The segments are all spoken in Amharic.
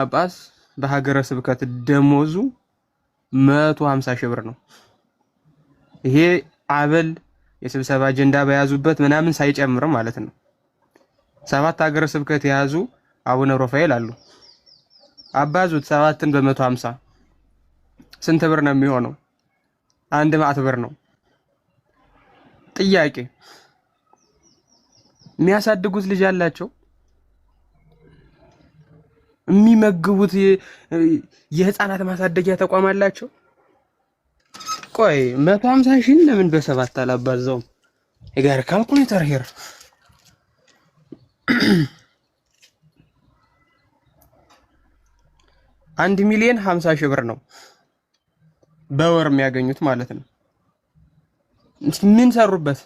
ጳጳስ በሀገረ ስብከት ደሞዙ 150 ሺህ ብር ነው። ይሄ አበል የስብሰባ አጀንዳ በያዙበት ምናምን ሳይጨምር ማለት ነው። 7 ሀገረ ስብከት የያዙ አቡነ ሩፋኤል አሉ። አባዙት 7ን በ150 ስንት ብር ነው የሚሆነው? 100 ብር ነው። ጥያቄ የሚያሳድጉት ልጅ አላቸው? የሚመግቡት የህፃናት ማሳደጊያ ተቋም አላቸው? ቆይ 150 ሺህ ለምን በሰባት አላባዛውም? የጋር ካልኩሌተር ሄር 1,50,000 ሺህ ብር ነው በወር የሚያገኙት ማለት ነው። ምን ሰሩበት?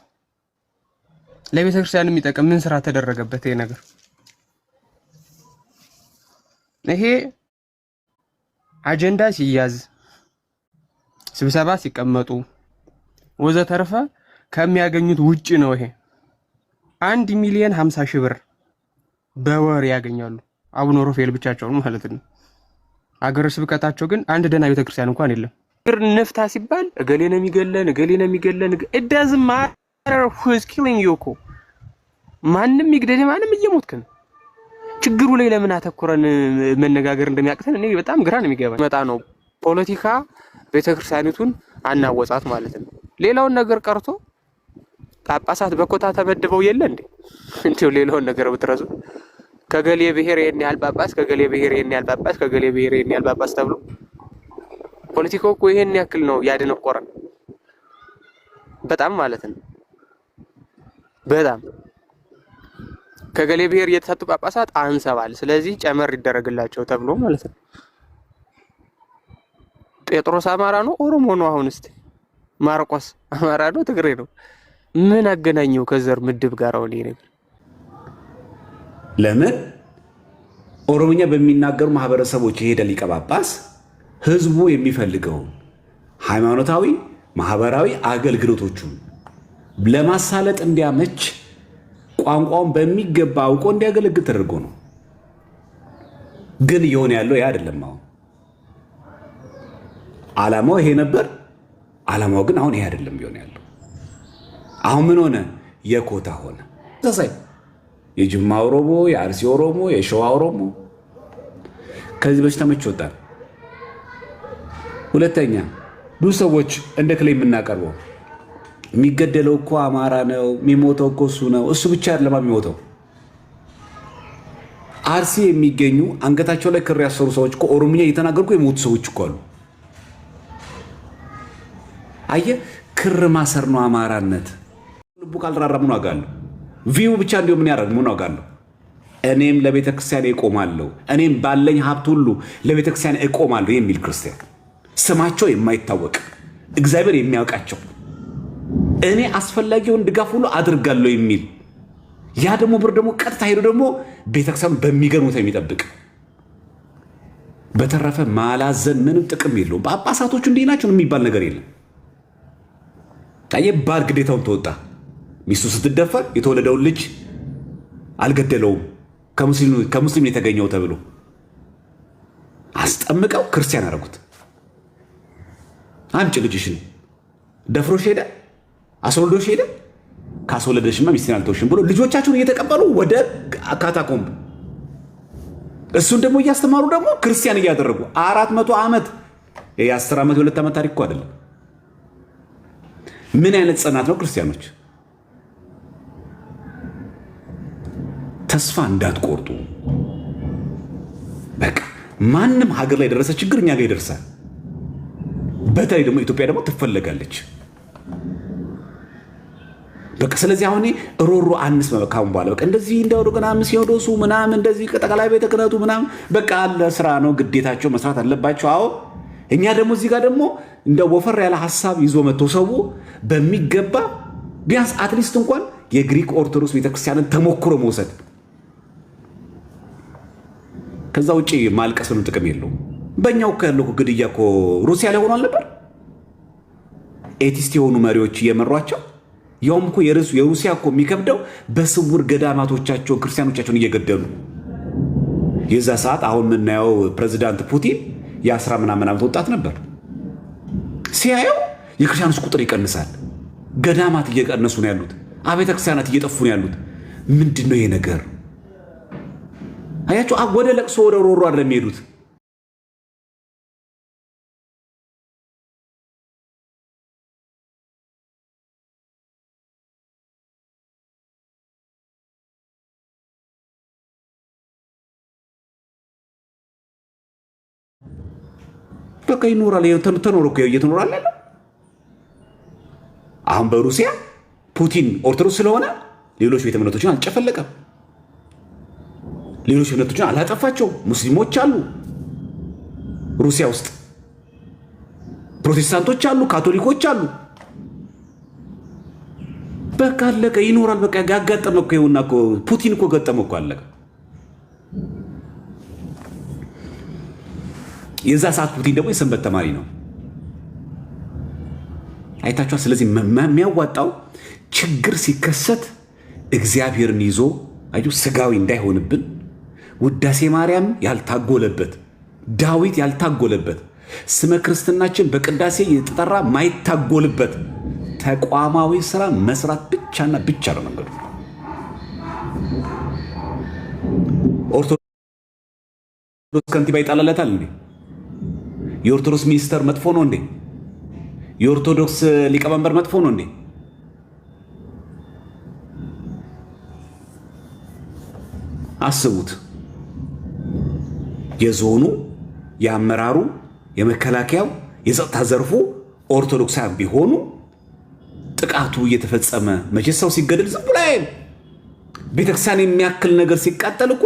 ለቤተ ክርስቲያን የሚጠቅም ምን ስራ ተደረገበት? ይሄ ነገር ይሄ አጀንዳ ሲያዝ ስብሰባ ሲቀመጡ ወዘተርፈ ከሚያገኙት ውጪ ነው። ይሄ 1,50,000 ሺህ ብር በወር ያገኛሉ አቡነ ሩፋኤል ብቻቸውን ማለት ነው። አገረ ስብከታቸው ግን አንድ ደህና ቤተክርስቲያን እንኳን የለም። ንፍታ ሲባል እገሌ ነው የሚገለን it doesn't matter who is killing you እኮ ማንም ይግደል ማንም እየሞትክ ነው። ችግሩ ላይ ለምን አተኩረን መነጋገር እንደሚያቅተን እኔ በጣም ግራ ነው የሚገባኝ። መጣ ነው ፖለቲካ ቤተክርስቲያኒቱን አናወጻት ማለት ነው። ሌላውን ነገር ቀርቶ ጳጳሳት በኮታ ተመድበው የለ እንዴ? እንዴው ሌላውን ነገር ብትረሱ ከገሌ ብሔር ይሄን ያህል ጳጳስ፣ ከገሌ ብሔር ይሄን ያህል ጳጳስ፣ ከገሌ ብሔር ይሄን ያህል ጳጳስ ተብሎ ፖለቲካው እኮ ይሄን ያክል ነው ያደነቆረን። በጣም ማለት ነው። በጣም ከገሌ ብሔር የተሰጡ ጳጳሳት አንሰባል፣ ስለዚህ ጨመር ይደረግላቸው ተብሎ ማለት ነው። ጴጥሮስ አማራ ነው ኦሮሞ ነው? አሁን እስቲ ማርቆስ አማራ ነው ትግሬ ነው? ምን አገናኘው ከዘር ምድብ ጋር? አሁን ይሄ ነገር ለምን ኦሮሞኛ በሚናገሩ ማህበረሰቦች የሄደ ሊቀ ጳጳስ ህዝቡ የሚፈልገውን ሃይማኖታዊ፣ ማህበራዊ አገልግሎቶቹን ለማሳለጥ እንዲያመች ቋንቋውን በሚገባ አውቆ እንዲያገለግል ተደርጎ ነው። ግን እየሆነ ያለው ያ አይደለም። አሁን ዓላማው ይሄ ነበር። ዓላማው ግን አሁን ይሄ አይደለም እየሆነ ያለው። አሁን ምን ሆነ? የኮታ ሆነ። ተሳሳይ የጅማ ኦሮሞ፣ የአርሲ ኦሮሞ፣ የሸዋ ኦሮሞ ከዚህ በሽታ መች ወጣል? ሁለተኛ ብዙ ሰዎች እንደ ክሌ የምናቀርበው የሚገደለው እኮ አማራ ነው፣ የሚሞተው እኮ እሱ ነው። እሱ ብቻ አይደለም የሚሞተው። አርሲ የሚገኙ አንገታቸው ላይ ክር ያሰሩ ሰዎች እኮ ኦሮምኛ እየተናገሩ የሞቱ ሰዎች እኮ አሉ። አየህ፣ ክር ማሰር ነው አማራነት። ልቡ ካልራራ ምን ዋጋ አለው? ቪው ብቻ እንዲሁ ምን ያደርግ? ምን ዋጋ አለው? እኔም ለቤተክርስቲያን እቆማለሁ፣ እኔም ባለኝ ሀብት ሁሉ ለቤተክርስቲያን እቆማለሁ የሚል ክርስቲያን ስማቸው የማይታወቅ እግዚአብሔር የሚያውቃቸው እኔ አስፈላጊውን ድጋፍ ሁሉ አድርጋለሁ የሚል ያ ደግሞ ብር ደግሞ ቀጥታ ሄዶ ደግሞ ቤተክርስቲያን በሚገርሙት የሚጠብቅ በተረፈ ማላዘን ምንም ጥቅም የለውም። ጳጳሳቶቹ እንዲህ ናቸው የሚባል ነገር የለም። ታየ ባል ግዴታውን ተወጣ። ሚስቱ ስትደፈር የተወለደውን ልጅ አልገደለውም ከሙስሊም የተገኘው ተብሎ አስጠምቀው ክርስቲያን አደረጉት። አንቺ ልጅሽን ደፍሮሽ ሄደ፣ አስወልዶሽ ሄደ፣ ካስወለደሽማ ሚስቴን አልተውሽም ብሎ ልጆቻቸውን እየተቀበሉ ወደ ካታኮምብ እሱን ደግሞ እያስተማሩ ደግሞ ክርስቲያን እያደረጉ 400 ዓመት የ10 ዓመት የ2 ዓመት ታሪክ እኮ አይደለም። ምን አይነት ጽናት ነው ክርስቲያኖች? ተስፋ እንዳትቆርጡ። በቃ ማንም ሀገር ላይ የደረሰ ችግር እኛ ጋር ይደርሳል። በተለይ ደግሞ ኢትዮጵያ ደግሞ ትፈለጋለች። በቃ ስለዚህ አሁን ሮሮ አንስ መካም በኋላ በቃ እንደዚህ እንደው ምናምን ሲኖዶሱ ምናምን እንደዚህ ጠቅላይ ቤተ ክህነቱ ምናምን በቃ አለ ስራ ነው፣ ግዴታቸው መስራት አለባቸው። አዎ እኛ ደግሞ እዚህ ጋር ደግሞ እንደ ወፈር ያለ ሐሳብ ይዞ መጥቶ ሰው በሚገባ ቢያንስ አትሊስት እንኳን የግሪክ ኦርቶዶክስ ቤተክርስቲያንን ተሞክሮ መውሰድ። ከዛ ውጪ ማልቀስ ነው ጥቅም የለውም። በእኛው ያለው ግድያ እኮ ሩሲያ ላይ ሆኗል ነበር። ኤቲስት የሆኑ መሪዎች እየመሯቸው ያውም እኮ የሩሲያ እኮ የሚከብደው በስውር ገዳማቶቻቸው ክርስቲያኖቻቸውን እየገደሉ የዛ ሰዓት አሁን የምናየው ፕሬዚዳንት ፑቲን የ10 ምናምን ዓመት ወጣት ነበር። ሲያየው የክርስቲያኖች ቁጥር ይቀንሳል። ገዳማት እየቀነሱ ነው ያሉት። አብያተ ክርስቲያናት እየጠፉ ነው ያሉት። ምንድን ነው ይሄ ነገር? አያችሁ፣ ወደ ለቅሶ ወደ ሮሮ አይደለም የሚሄዱት። በቃ ይኖራል። ተኖር እኮ እየተኖራል ያለ። አሁን በሩሲያ ፑቲን ኦርቶዶክስ ስለሆነ ሌሎች ቤተ እምነቶችን አልጨፈለቀም። ሌሎች እምነቶችን አላጠፋቸው። ሙስሊሞች አሉ ሩሲያ ውስጥ፣ ፕሮቴስታንቶች አሉ፣ ካቶሊኮች አሉ። በቃ አለቀ። ይኖራል። በቃ ያጋጠመ እኮ ይኸውና እኮ ፑቲን እኮ ገጠመ እኮ አለቀ። የዛ ሰዓት ፑቲን ደግሞ የሰንበት ተማሪ ነው። አይታችኋል። ስለዚህ የሚያዋጣው ችግር ሲከሰት እግዚአብሔርን ይዞ አዩ ስጋዊ እንዳይሆንብን ውዳሴ ማርያም ያልታጎለበት፣ ዳዊት ያልታጎለበት፣ ስመ ክርስትናችን በቅዳሴ የተጠራ ማይታጎልበት ተቋማዊ ስራ መስራት ብቻና ብቻ ነው መንገዱ። ኦርቶዶክስ ከንቲባ ይጣላለታል እንዴ? የኦርቶዶክስ ሚኒስተር መጥፎ ነው እንዴ? የኦርቶዶክስ ሊቀመንበር መጥፎ ነው እንዴ? አስቡት። የዞኑ፣ የአመራሩ፣ የመከላከያው፣ የጸጥታ ዘርፉ ኦርቶዶክሳውያን ቢሆኑ ጥቃቱ እየተፈጸመ መቼ ሰው ሲገደል ዝም ብሎ አይደል? ቤተክርስቲያን የሚያክል ነገር ሲቃጠል እኮ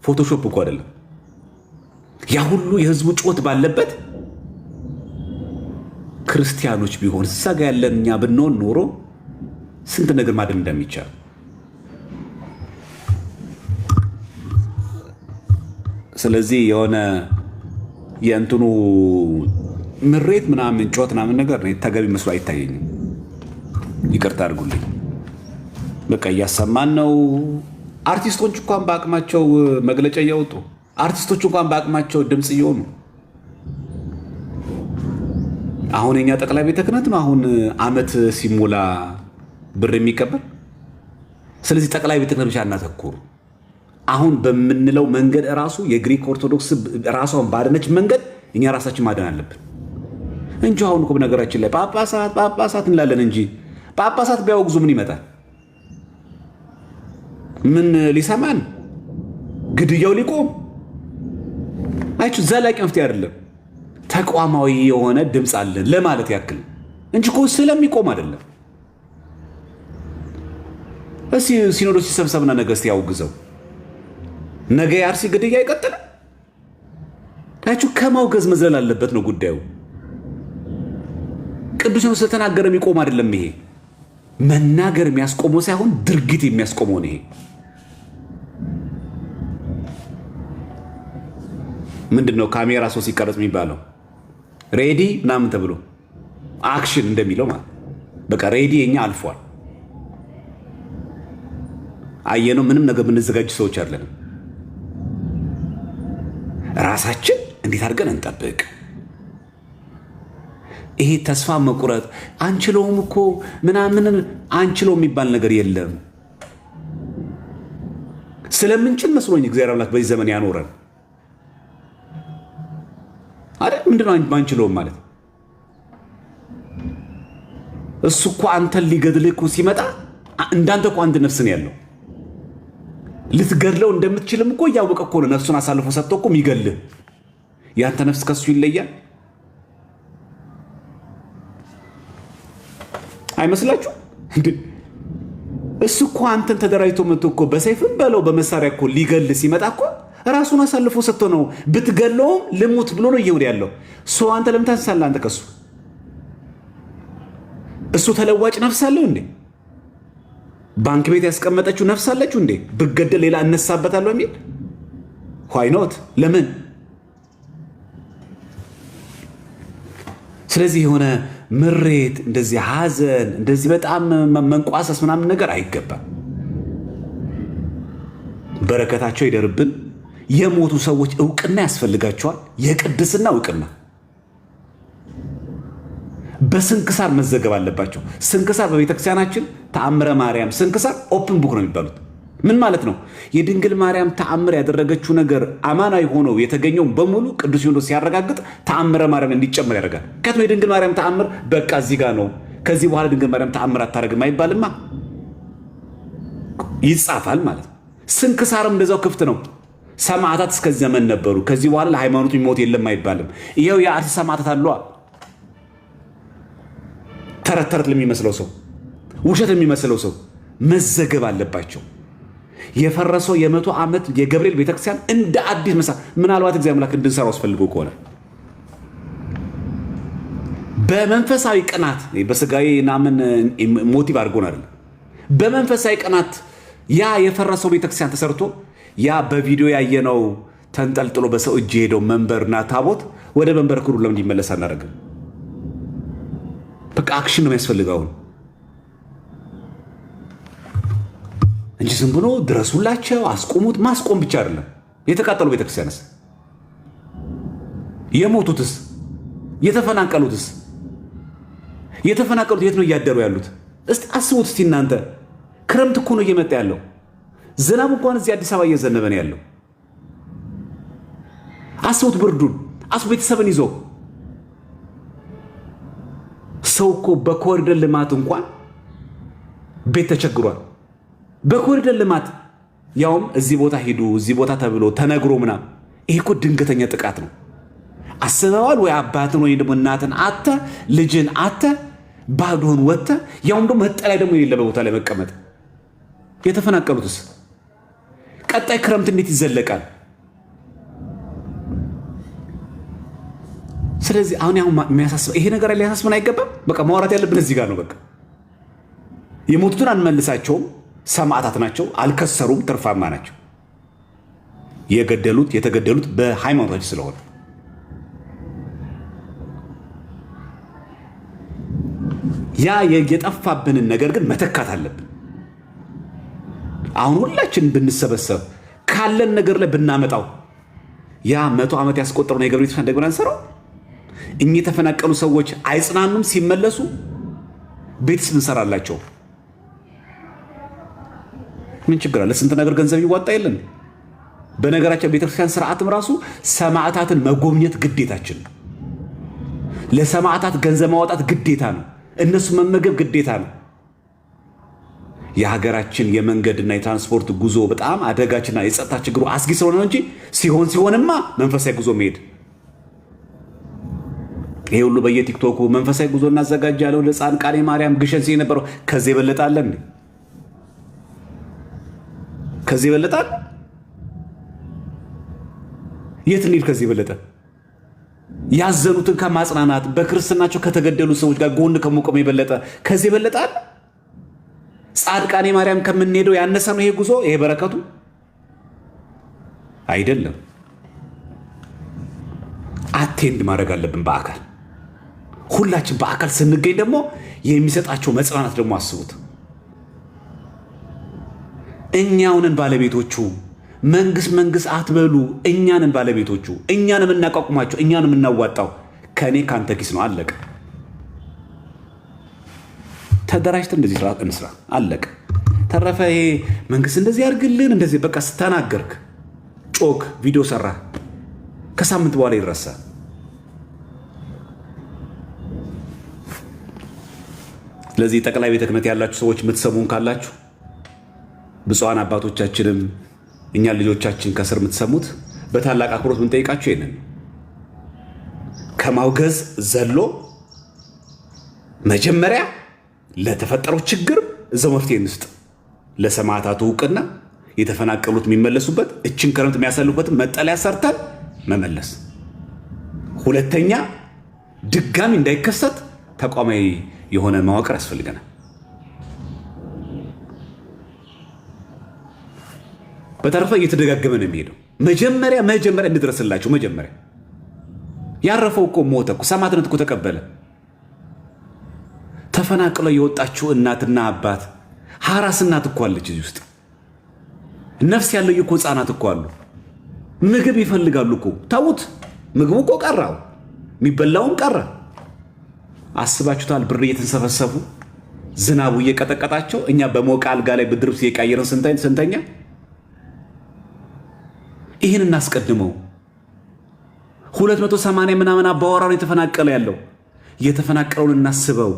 ፎቶሾፕ እኮ አይደለም። ያ ሁሉ የህዝቡ ጩኸት ባለበት ክርስቲያኖች ቢሆን እዛ ጋ ያለን እኛ ብንሆን ኖሮ ስንት ነገር ማድረግ እንደሚቻል። ስለዚህ የሆነ የእንትኑ ምሬት ምናምን ጩኸት ምናምን ነገር ተገቢ መስሎ አይታየኝም። ይቅርታ አድርጉልኝ። በቃ እያሰማን ነው። አርቲስቶች እንኳን በአቅማቸው መግለጫ እያወጡ፣ አርቲስቶች እንኳን በአቅማቸው ድምፅ እየሆኑ፣ አሁን የኛ ጠቅላይ ቤተ ክህነት ነው አሁን ዓመት ሲሞላ ብር የሚቀበል። ስለዚህ ጠቅላይ ቤተ ክህነት ብቻ እናተኩር። አሁን በምንለው መንገድ ራሱ የግሪክ ኦርቶዶክስ ራሷን ባደነች መንገድ እኛ ራሳችን ማደን አለብን እንጂ አሁን እኮ በነገራችን ላይ ጳጳሳት እንላለን እንጂ ጳጳሳት ቢያወግዙ ምን ይመጣል? ምን ሊሰማን? ግድያው ሊቆም አይችሁ። ዘላቂ መፍትሄ አይደለም። ተቋማዊ የሆነ ድምፅ አለን ለማለት ያክል እንጂ እኮ ስለሚቆም አይደለም። እስኪ ሲኖዶስ ሲሰብሰብና ነገ እስኪ ያውግዘው። ነገ የአርሲ ግድያ አይቀጥልም። ታችሁ ከማውገዝ መዝለል አለበት ነው ጉዳዩ። ቅዱስ ነው ስለተናገረ የሚቆም አይደለም። ይሄ መናገር የሚያስቆመው ሳይሆን ድርጊት የሚያስቆመው ነው። ይሄ ምንድነው? ካሜራ ሰው ሲቀረጽ የሚባለው ሬዲ ምናምን ተብሎ አክሽን እንደሚለው ማለት በቃ ሬዲ የኛ አልፏል። አየነው። ምንም ነገር የምንዘጋጅ ሰዎች አይደለንም። ራሳችን እንዴት አድርገን እንጠብቅ? ይሄ ተስፋ መቁረጥ አንችለውም እኮ ምናምን አንችለው የሚባል ነገር የለም። ስለምንችል መስሎኝ እግዚአብሔር አምላክ በዚህ ዘመን ያኖረን አይደል? ምንድነው አንችለውም ማለት? እሱ እኮ አንተን ሊገድልህ እኮ ሲመጣ እንዳንተ እኮ አንድ ነፍስ ነው ያለው። ልትገድለው እንደምትችልም እኮ እያወቀ እኮ ነው ነፍሱን አሳልፎ ሰጥቶ እኮ የሚገልህ። ያንተ ነፍስ ከሱ ይለያል አይመስላችሁ? እሱ እኮ አንተን ተደራጅቶ መጥቶ እኮ በሰይፍም በለው በመሳሪያ እኮ ሊገልህ ሲመጣ እኮ ራሱን አሳልፎ ሰጥቶ ነው። ብትገለውም ልሙት ብሎ ነው እየወደ ያለው። አንተ ለምን ታንሳለህ? አንተ ከሱ እሱ ተለዋጭ ነፍስ አለው እንዴ? ባንክ ቤት ያስቀመጠችው ነፍስ አለችው እንዴ? ብገደል ሌላ እነሳበታለሁ የሚል ኋይኖት ለምን? ስለዚህ የሆነ ምሬት፣ እንደዚህ ሐዘን፣ እንደዚህ በጣም መንቋሰስ ምናምን ነገር አይገባም። በረከታቸው ይደርብን፣ የሞቱ ሰዎች እውቅና ያስፈልጋቸዋል። የቅድስና እውቅና በስንክሳር መዘገብ አለባቸው። ስንክሳር በቤተክርስቲያናችን ተአምረ ማርያም ስንክሳር ኦፕን ቡክ ነው የሚባሉት። ምን ማለት ነው? የድንግል ማርያም ተአምር ያደረገችው ነገር አማናዊ ሆኖ የተገኘውን በሙሉ ቅዱስ ሲኖዶስ ሲያረጋግጥ ተአምረ ማርያም እንዲጨመር ያደርጋል። ከቶ የድንግል ማርያም ተአምር በቃ እዚህ ጋር ነው፣ ከዚህ በኋላ ድንግል ማርያም ተአምር አታደርግም አይባልማ፣ ይጻፋል ማለት ነው። ስንክሳርም እንደዛው ክፍት ነው። ሰማዕታት እስከዚህ ዘመን ነበሩ፣ ከዚህ በኋላ ለሃይማኖቱ የሚሞት የለም አይባልም። ይኸው የአርሲ ሰማዕታት አሏ። ተረት ተረት ለሚመስለው ሰው፣ ውሸት ለሚመስለው ሰው መዘገብ አለባቸው። የፈረሰው የ100 ዓመት የገብርኤል ቤተክርስቲያን እንደ አዲስ መሳ ምናልባት እግዚአብሔር አምላክ እንድንሰራው አስፈልጎ ከሆነ በመንፈሳዊ ቅናት በስጋዊ ናምን ሞቲቭ አድርጎን አይደለም። በመንፈሳዊ ቅናት ያ የፈረሰው ቤተክርስቲያን ተሰርቶ ያ በቪዲዮ ያየነው ተንጠልጥሎ በሰው እጅ ሄደው መንበርና ታቦት ወደ መንበር ክሩ ለምን እንዲመለስ አናደርግም? በቃ አክሽን ነው የሚያስፈልገው እንጂ ዝም ብሎ ድረሱላቸው፣ አስቆሙት። ማስቆም ብቻ አይደለም። የተቃጠሉ ቤተክርስቲያንስ፣ የሞቱትስ፣ የተፈናቀሉትስ? የተፈናቀሉት የት ነው እያደሩ ያሉት? እስቲ አስቡት። እስቲ እናንተ ክረምት እኮ ነው እየመጣ ያለው። ዝናብ እንኳን እዚህ አዲስ አበባ እየዘነበ ነው ያለው። አስቡት ብርዱን። አስቡ ቤተሰብን ይዞ ሰው እኮ በኮሪደር ልማት እንኳን ቤት ተቸግሯል። በኮሪደር ልማት ያውም እዚህ ቦታ ሂዱ እዚህ ቦታ ተብሎ ተነግሮ ምናምን። ይሄ እኮ ድንገተኛ ጥቃት ነው። አስበዋል ወይ? አባትን ወይ ደግሞ እናትን አተ ልጅን አተ ባዶን ወተ ያውም ደግሞ መጠለያ ደግሞ የሌለ ቦታ ላይ መቀመጥ። የተፈናቀሉትስ ቀጣይ ክረምት እንዴት ይዘለቃል? ስለዚህ አሁን የሚያሳስበው ይሄ ነገር ሊያሳስበን አይገባም። በቃ ማውራት ያለብን እዚህ ጋር ነው። በቃ የሞቱትን አንመልሳቸውም። ሰማዕታት ናቸው፣ አልከሰሩም፣ ትርፋማ ናቸው። የተገደሉት በሃይማኖታችን ስለሆነ ያ የጠፋብንን ነገር ግን መተካት አለብን። አሁን ሁላችን ብንሰበሰብ ካለን ነገር ላይ ብናመጣው ያ 100 ዓመት ያስቆጠረው የገብርኤል ቤተክርስቲያን እንደገና እንሰራው። እኚህ የተፈናቀሉ ሰዎች አይጽናኑም? ሲመለሱ ቤትስ እንሰራላቸው? ምን ችግር አለ? ስንት ነገር ገንዘብ ይዋጣ የለን? በነገራችን ቤተክርስቲያን ስርዓትም ራሱ ሰማዕታትን መጎብኘት ግዴታችን ነው። ለሰማዕታት ገንዘብ ማውጣት ግዴታ ነው። እነሱ መመገብ ግዴታ ነው። የሀገራችን የመንገድና የትራንስፖርት ጉዞ በጣም አደጋችንና የጸጥታ ችግሩ አስጊ ስለሆነ ነው እንጂ ሲሆንማ መንፈሳዊ ጉዞ መሄድ። ይሄ ሁሉ በየቲክቶኩ መንፈሳዊ ጉዞ እናዘጋጃለሁ ለጻድቃኔ ማርያም ግሸን ሲል ነበረው። ከዚህ የበለጠ አለ እንዴ? ከዚህ የበለጠ አለ? የት እንሂድ? ከዚህ የበለጠ ያዘኑትን ከማጽናናት በክርስትናቸው ከተገደሉ ሰዎች ጋር ጎን ከመቆም የበለጠ ከዚህ የበለጠ አለ? ጻድቃኔ ማርያም ከምንሄደው ያነሰ ነው ይሄ ጉዞ? ይሄ በረከቱ አይደለም። አቴንድ ማድረግ አለብን በአካል ሁላችን። በአካል ስንገኝ ደግሞ የሚሰጣቸው መጽናናት ደግሞ አስቡት። እኛውንን ባለቤቶቹ። መንግስት አትበሉ። እኛንን ባለቤቶቹ፣ እኛን የምናቋቁማቸው፣ እኛን የምናዋጣው። ከኔ ካንተ ኪስ ነው። አለቀ። ተደራጅተን እንደዚህ ስራ እንስራ። አለቀ። ተረፈ ይሄ መንግስት እንደዚህ ያርግልን እንደዚህ በቃ ስተናገርክ ጮክ ቪዲዮ ሰራ ከሳምንት በኋላ ይረሳል። ስለዚህ ጠቅላይ ቤተ ክህነት ያላችሁ ሰዎች የምትሰሙን ካላችሁ ብፁዓን አባቶቻችንም እኛ ልጆቻችን ከስር የምትሰሙት በታላቅ አክብሮት ምንጠይቃችሁ ይሄንን ከማውገዝ ዘሎ መጀመሪያ ለተፈጠረው ችግር እዛው መፍትሄ እንስጥ። ለሰማዕታቱ እውቅና፣ የተፈናቀሉት የሚመለሱበት፣ እችን ክረምት የሚያሳልፉበትን መጠለያ ሰርተን መመለስ። ሁለተኛ ድጋሚ እንዳይከሰት ተቋማዊ የሆነ መዋቅር ያስፈልገናል። በተረፈ እየተደጋገመ ነው የሚሄደው። መጀመሪያ እንድረስላቸው። መጀመሪያ ያረፈው እኮ ሞተ እኮ፣ ሰማዕትነት እኮ ተቀበለ። ተፈናቅለው የወጣችው እናትና አባት ሐራስ እናት እኮ አለች እዚህ ውስጥ። ነፍስ ያለው እኮ ህፃናት እኮ አሉ። ምግብ ይፈልጋሉ እኮ ታውት። ምግቡ እኮ ቀራው፣ የሚበላውም ቀረ። አስባችሁታል? ብር እየተንሰፈሰፉ ዝናቡ እየቀጠቀጣቸው እኛ በሞቀ አልጋ ላይ ብርድ ልብስ እየቀየርን ስንተኛ። ይህን እናስቀድመው። 280 ምናምን አባወራውን የተፈናቀለ ያለው የተፈናቀለውን እናስበው።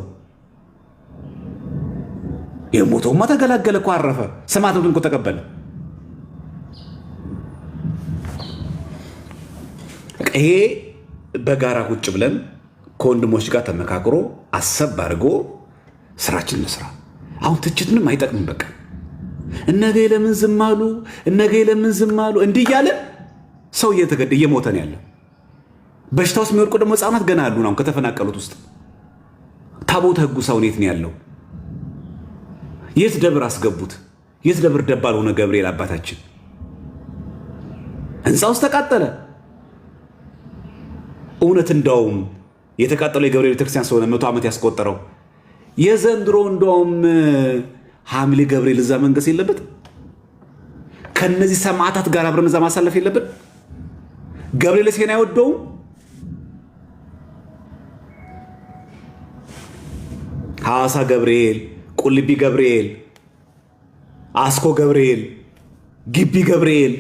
የሞተውማ ተገላገለ እኮ አረፈ። ሰማዕታቱን እኮ ተቀበለ። ይሄ በጋራ ቁጭ ብለን ከወንድሞች ጋር ተመካክሮ አሰብ አድርጎ ስራችን እንስራ። አሁን ትችትንም አይጠቅምም። በቃ እነገ ለምን ዝም አሉ፣ እነገ ለምን ዝም አሉ እንዲህ እያለ ሰው እየሞተ ነው ያለው። በሽታ ውስጥ የሚወድቁ ደግሞ ህፃናት ገና አሉ። አሁን ከተፈናቀሉት ውስጥ ታቦተ ህጉ ሰውን የት ነው ያለው? የት ደብር አስገቡት? የት ደብር ደባል ሆነ ገብርኤል አባታችን? ህንፃ ውስጥ ተቃጠለ። እውነት እንደውም የተቃጠለው የገብርኤል ቤተክርስቲያን ስለሆነ 100 ዓመት ያስቆጠረው የዘንድሮ እንደውም ሐምሌ ገብርኤል እዛ መንገስ የለበት? ከነዚህ ሰማዕታት ጋር አብረን እዛ ማሳለፍ የለብን? ገብርኤል ሴና አይወደውም? ሐዋሳ ገብርኤል፣ ቁልቢ ገብርኤል፣ አስኮ ገብርኤል፣ ግቢ ገብርኤል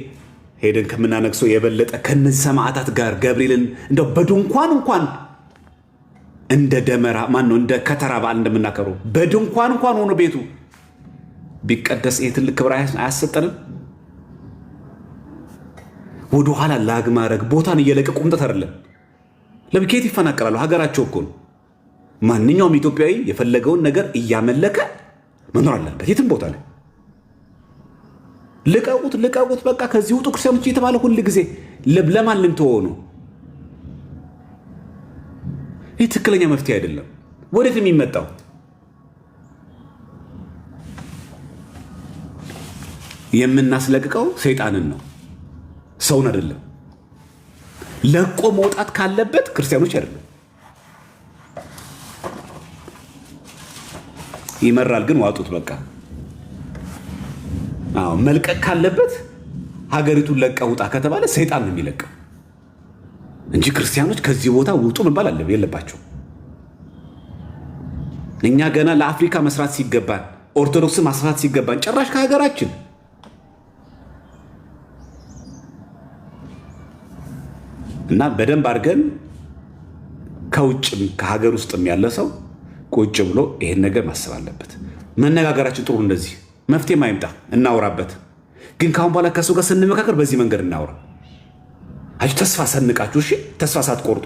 ሄደን ከምናነግሰው የበለጠ ከነዚህ ሰማዕታት ጋር ገብርኤልን እንደው በድንኳን እንኳን እንደ ደመራ ማነው እንደ ከተራ በዓል እንደምናከሩ በድንኳን እንኳን ሆኖ ቤቱ ቢቀደስ ይሄ ትልቅ ክብር አያሰጠንም? ወደ ኋላ ላግ ማድረግ ቦታን እየለቀቁ መምጣት አይደለም። ለብኬት ይፈናቀላሉ። ሀገራቸው እኮ ነው። ማንኛውም ኢትዮጵያዊ የፈለገውን ነገር እያመለከ መኖር አለበት የትም ቦታ ላይ። ልቀቁት፣ በቃ ከዚህ ውጡ ክርስቲያኖች እየተባለ ሁል ጊዜ ለማን ልንተወው ነው? ይህ ትክክለኛ መፍትሄ አይደለም። ወዴት የሚመጣው? የምናስለቅቀው ሰይጣንን ነው፣ ሰውን አይደለም። ለቆ መውጣት ካለበት ክርስቲያኖች አይደለም። ይመራል ግን ዋጡት በቃ። አዎ መልቀቅ ካለበት ሀገሪቱን ለቀ ውጣ ከተባለ ሰይጣን ነው የሚለቀው እንጂ ክርስቲያኖች ከዚህ ቦታ ውጡ መባል የለባቸው። እኛ ገና ለአፍሪካ መስራት ሲገባን፣ ኦርቶዶክስን ማስፋት ሲገባን ጭራሽ ከሀገራችን እና በደንብ አድርገን ከውጭም ከሀገር ውስጥም ያለ ሰው ቁጭ ብሎ ይሄን ነገር ማሰብ አለበት። መነጋገራችን ጥሩ፣ እንደዚህ መፍትሄ ማይምጣ እናውራበት። ግን ካሁን በኋላ ከሰው ጋር ስንመካከር በዚህ መንገድ እናውራ። አይ ተስፋ ሰንቃችሁ፣ እሺ ተስፋ ሳትቆርጡ።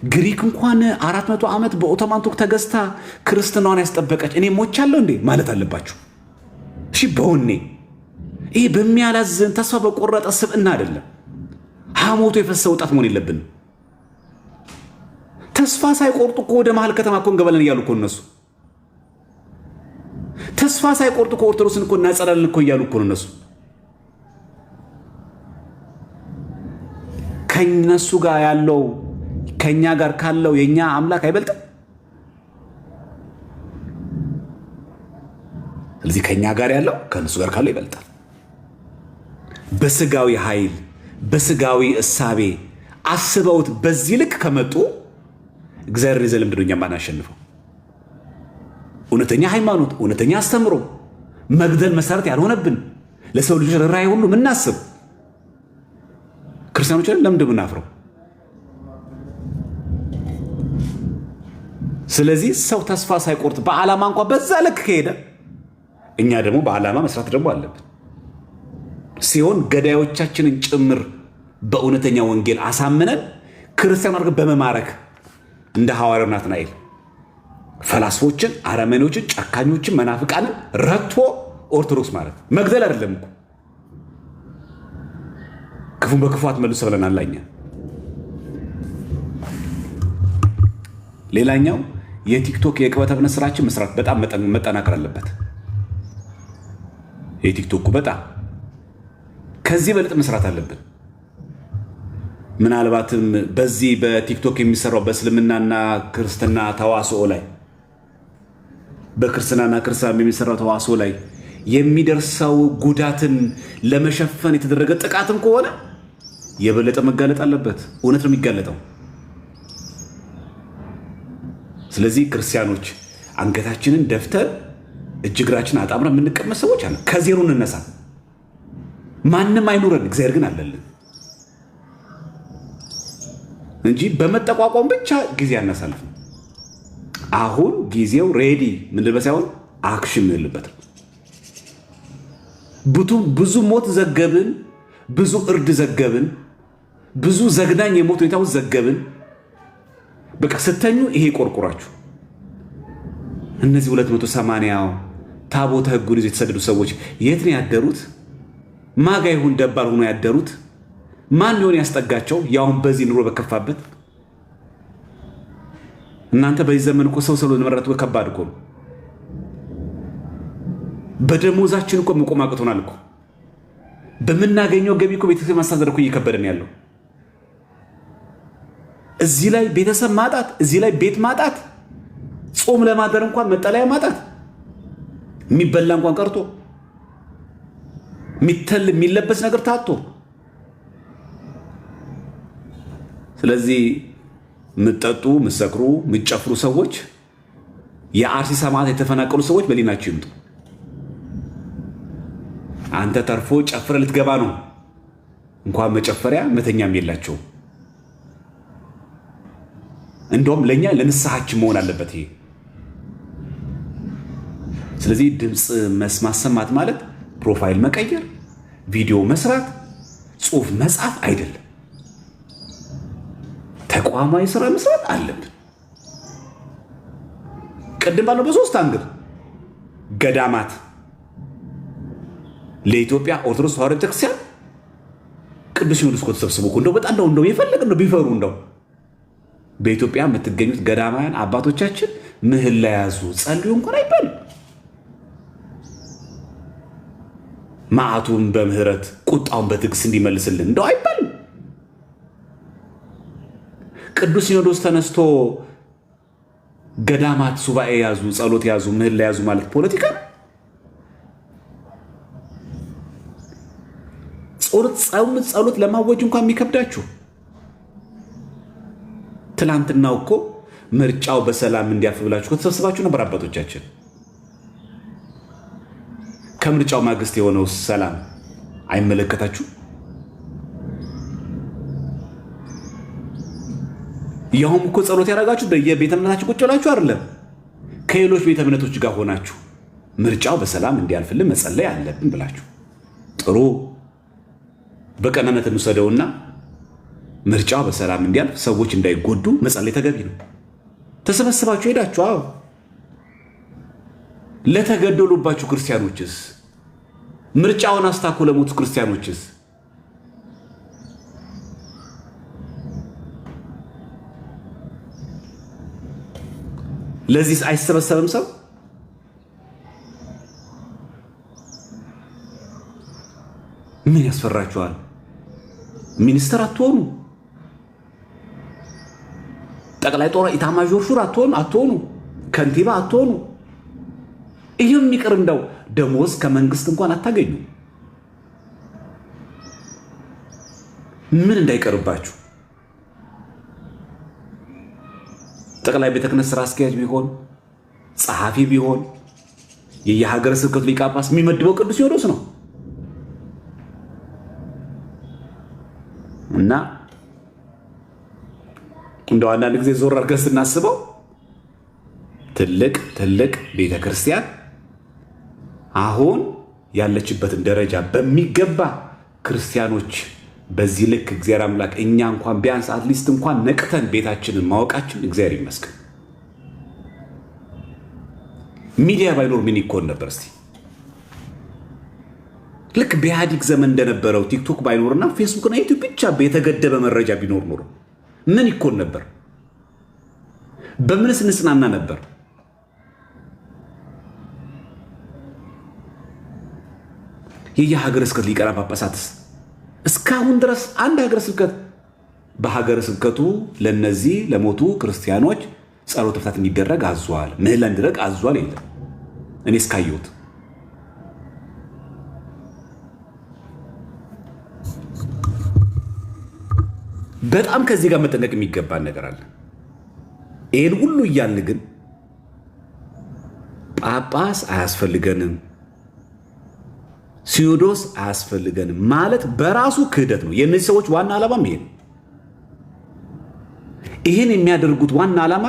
ግሪክ እንኳን 400 ዓመት በኦቶማን ቱርክ ተገዝታ ክርስትናዋን ያስጠበቀች እኔ ሞቻለሁ እንዴ ማለት አለባችሁ። እሺ በወኔ ይሄ በሚያላዝን ተስፋ በቆረጠ ስብዕና አይደለም። ሐሞቱ የፈሰሰ ወጣት መሆን የለብንም። ተስፋ ሳይቆርጡ እኮ ወደ መሀል ከተማ እኮ እንገባለን እያሉ እኮ እነሱ ተስፋ ሳይቆርጡ እኮ ኦርቶዶክስን እኮ እናጸዳለን እኮ እያሉ እኮ እነሱ። ከነሱ ጋር ያለው ከኛ ጋር ካለው የኛ አምላክ አይበልጥም? ስለዚህ ከኛ ጋር ያለው ከነሱ ጋር ካለው ይበልጣል። በስጋዊ ኃይል በስጋዊ እሳቤ አስበውት በዚህ ልክ ከመጡ እግዚአብሔር ይዘልም ድሮኛ ማናሸንፈው። እውነተኛ ሃይማኖት፣ እውነተኛ አስተምሮ፣ መግደል መሰረት ያልሆነብን ለሰው ልጆች ርኅራኄ ሁሉ ምናስብ ክርስቲያኖች ለምንድን ምናፍረው? ስለዚህ ሰው ተስፋ ሳይቆርጥ በዓላማ እንኳ በዛ ልክ ከሄደ እኛ ደግሞ በዓላማ መስራት ደግሞ አለብን ሲሆን ገዳዮቻችንን ጭምር በእውነተኛ ወንጌል አሳምነን ክርስቲያን አድርገን በመማረክ እንደ ሐዋርያው ናትናኤል ፈላስፎችን፣ አረመኔዎችን፣ ጨካኞችን፣ መናፍቃንን ረቶ ኦርቶዶክስ ማለት መግደል አይደለም እኮ። ክፉን በክፉ አትመልሱ ብለናል እኛ። ሌላኛው የቲክቶክ የቅበተ እምነት ስራችን መስራት በጣም መጠናከር አለበት። የቲክቶኩ በጣም ከዚህ በልጥ መስራት አለብን። ምናልባትም በዚህ በቲክቶክ የሚሰራው በእስልምናና ክርስትና ተዋስኦ ላይ በክርስትናና ክርስቲያን የሚሰራው ተዋስኦ ላይ የሚደርሰው ጉዳትን ለመሸፈን የተደረገ ጥቃትም ከሆነ የበለጠ መጋለጥ አለበት። እውነት ነው የሚጋለጠው። ስለዚህ ክርስቲያኖች አንገታችንን ደፍተን እጅግራችን አጣምረን የምንቀመጥ ሰዎች አለ። ከዜሮ እንነሳ። ማንም አይኑረን፣ እግዚአብሔር ግን አለልን እንጂ በመጠቋቋም ብቻ ጊዜ አናሳልፍ። አሁን ጊዜው ሬዲ ምንድን ሳይሆን አክሽን ምንልበት። ብዙ ሞት ዘገብን፣ ብዙ እርድ ዘገብን፣ ብዙ ዘግናኝ የሞት ሁኔታዎች ዘገብን። በቃ ስተኙ ይሄ ቆርቆራችሁ። እነዚህ 280 ታቦተ ሕጉን ይዘው የተሰደዱ ሰዎች የት ነው ያደሩት? ማጋ ይሁን ደባል ሆኖ ያደሩት? ማን ሊሆን ያስጠጋቸው? ያውን በዚህ ኑሮ በከፋበት። እናንተ በዚህ ዘመን እኮ ሰው ለመረጥ ከባድ እኮ ነው። በደሞዛችን እኮ መቆም አቅቶናል እኮ። በምናገኘው ገቢ እኮ ቤተሰብ ማስተዳደር እኮ እየከበደን ያለው። እዚህ ላይ ቤተሰብ ማጣት፣ እዚህ ላይ ቤት ማጣት፣ ጾም ለማደር እንኳን መጠለያ ማጣት፣ የሚበላ እንኳን ቀርቶ የሚለበስ ነገር ታጥቶ። ስለዚህ ምጠጡ፣ ምሰክሩ፣ ምጨፍሩ ሰዎች፣ የአርሲ ሰማዕታት የተፈናቀሉ ሰዎች በሊናቸው ይምጡ። አንተ ተርፎ ጨፍረ ልትገባ ነው። እንኳን መጨፈሪያ መተኛም የላቸውም። እንደውም ለኛ ለንስሐችን መሆን አለበት ይሄ። ስለዚህ ድምፅ ማሰማት ማለት ፕሮፋይል መቀየር፣ ቪዲዮ መስራት፣ ጽሁፍ መጻፍ አይደለም። ተቋማዊ ስራ መስራት አለብን። ቅድም ባለው በሶስት አንግል ገዳማት ለኢትዮጵያ ኦርቶዶክስ ተዋሕዶ ቤተክርስቲያን ቅዱስ ሲኖዶስ እኮ ተሰብስቦ እንደው በጣም እንደው የፈለገ እንደው ቢፈሩ እንደው በኢትዮጵያ የምትገኙት ገዳማውያን አባቶቻችን ምህላ ያዙ፣ ጸልዩ እንኳን አይባልም። መዓቱን በምህረት ቁጣውን በትዕግስት እንዲመልስልን እንደው አይባልም። ቅዱስ ሲኖዶስ ተነስቶ ገዳማት ሱባኤ ያዙ፣ ጸሎት ያዙ፣ ምህላ ያዙ ማለት ፖለቲካ ነው። ጸሎት ለማወጅ እንኳን የሚከብዳችሁ። ትላንትናው እኮ ምርጫው በሰላም እንዲያልፍ ብላችሁ ከተሰብስባችሁ ነበር አባቶቻችን። ከምርጫው ማግስት የሆነው ሰላም አይመለከታችሁ? ያውም እኮ ጸሎት ያደረጋችሁ በየቤተ እምነታችሁ ቁጭ ብላችሁ አይደለም፣ ከሌሎች ቤተ እምነቶች ጋር ሆናችሁ ምርጫው በሰላም እንዲያልፍልን መጸለይ አለብን ብላችሁ። ጥሩ፣ በቀናነት እንውሰደውና ምርጫው በሰላም እንዲያልፍ ሰዎች እንዳይጎዱ መጸለይ ተገቢ ነው። ተሰበስባችሁ ሄዳችሁ አዎ። ለተገደሉባችሁ ክርስቲያኖችስ? ምርጫውን አስታኮ ለሞቱ ክርስቲያኖችስ? ለዚህ አይሰበሰብም ሰው? ምን ያስፈራችኋል? ሚኒስትር አትሆኑ፣ ጠቅላይ ጦር ኢታማዦር ሹም አትሆኑ፣ ከንቲባ አትሆኑ። ይህም ይቅር እንደው ደሞዝ ከመንግስት እንኳን አታገኙ። ምን እንዳይቀርባችሁ ጠቅላይ ቤተ ክህነት ስራ አስኪያጅ ቢሆን ጸሐፊ ቢሆን የየሀገረ ስብከቱ ሊቀ ጳጳስ የሚመድበው ቅዱስ ሲኖዶስ ነው። እና እንደው አንዳንድ ጊዜ ዞር አድርገን ስናስበው ትልቅ ቤተ ክርስቲያን አሁን ያለችበትን ደረጃ በሚገባ ክርስቲያኖች በዚህ ልክ እግዚአብሔር አምላክ እኛ እንኳን ቢያንስ አትሊስት እንኳን ነቅተን ቤታችንን ማወቃችን እግዚአብሔር ይመስገን። ሚዲያ ባይኖር ምን ይኮን ነበር? እስቲ ልክ በኢህአዲግ ዘመን እንደነበረው ቲክቶክ ባይኖርና ፌስቡክና ዩቲዩብ ብቻ የተገደበ መረጃ ቢኖር ኖሮ ምን ይኮን ነበር? በምንስ እንጽናና ነበር? የየሀገረ ስብከት ሊቃነ ጳጳሳትስ እስካሁን ድረስ አንድ ሀገረ ስብከት በሀገረ ስብከቱ ለነዚህ ለሞቱ ክርስቲያኖች ጸሎት ፍታት እንዲደረግ አዟል፣ ምህላ እንዲደረግ አዟል የለም እኔ እስካየሁት። በጣም ከዚህ ጋር መጠንቀቅ የሚገባን ነገር አለ። ይህን ሁሉ እያልን ግን ጳጳስ አያስፈልገንም፣ ሲኖዶስ አያስፈልገንም ማለት በራሱ ክህደት ነው። የእነዚህ ሰዎች ዋና ዓላማም ይሄ ነው። ይህን የሚያደርጉት ዋና ዓላማ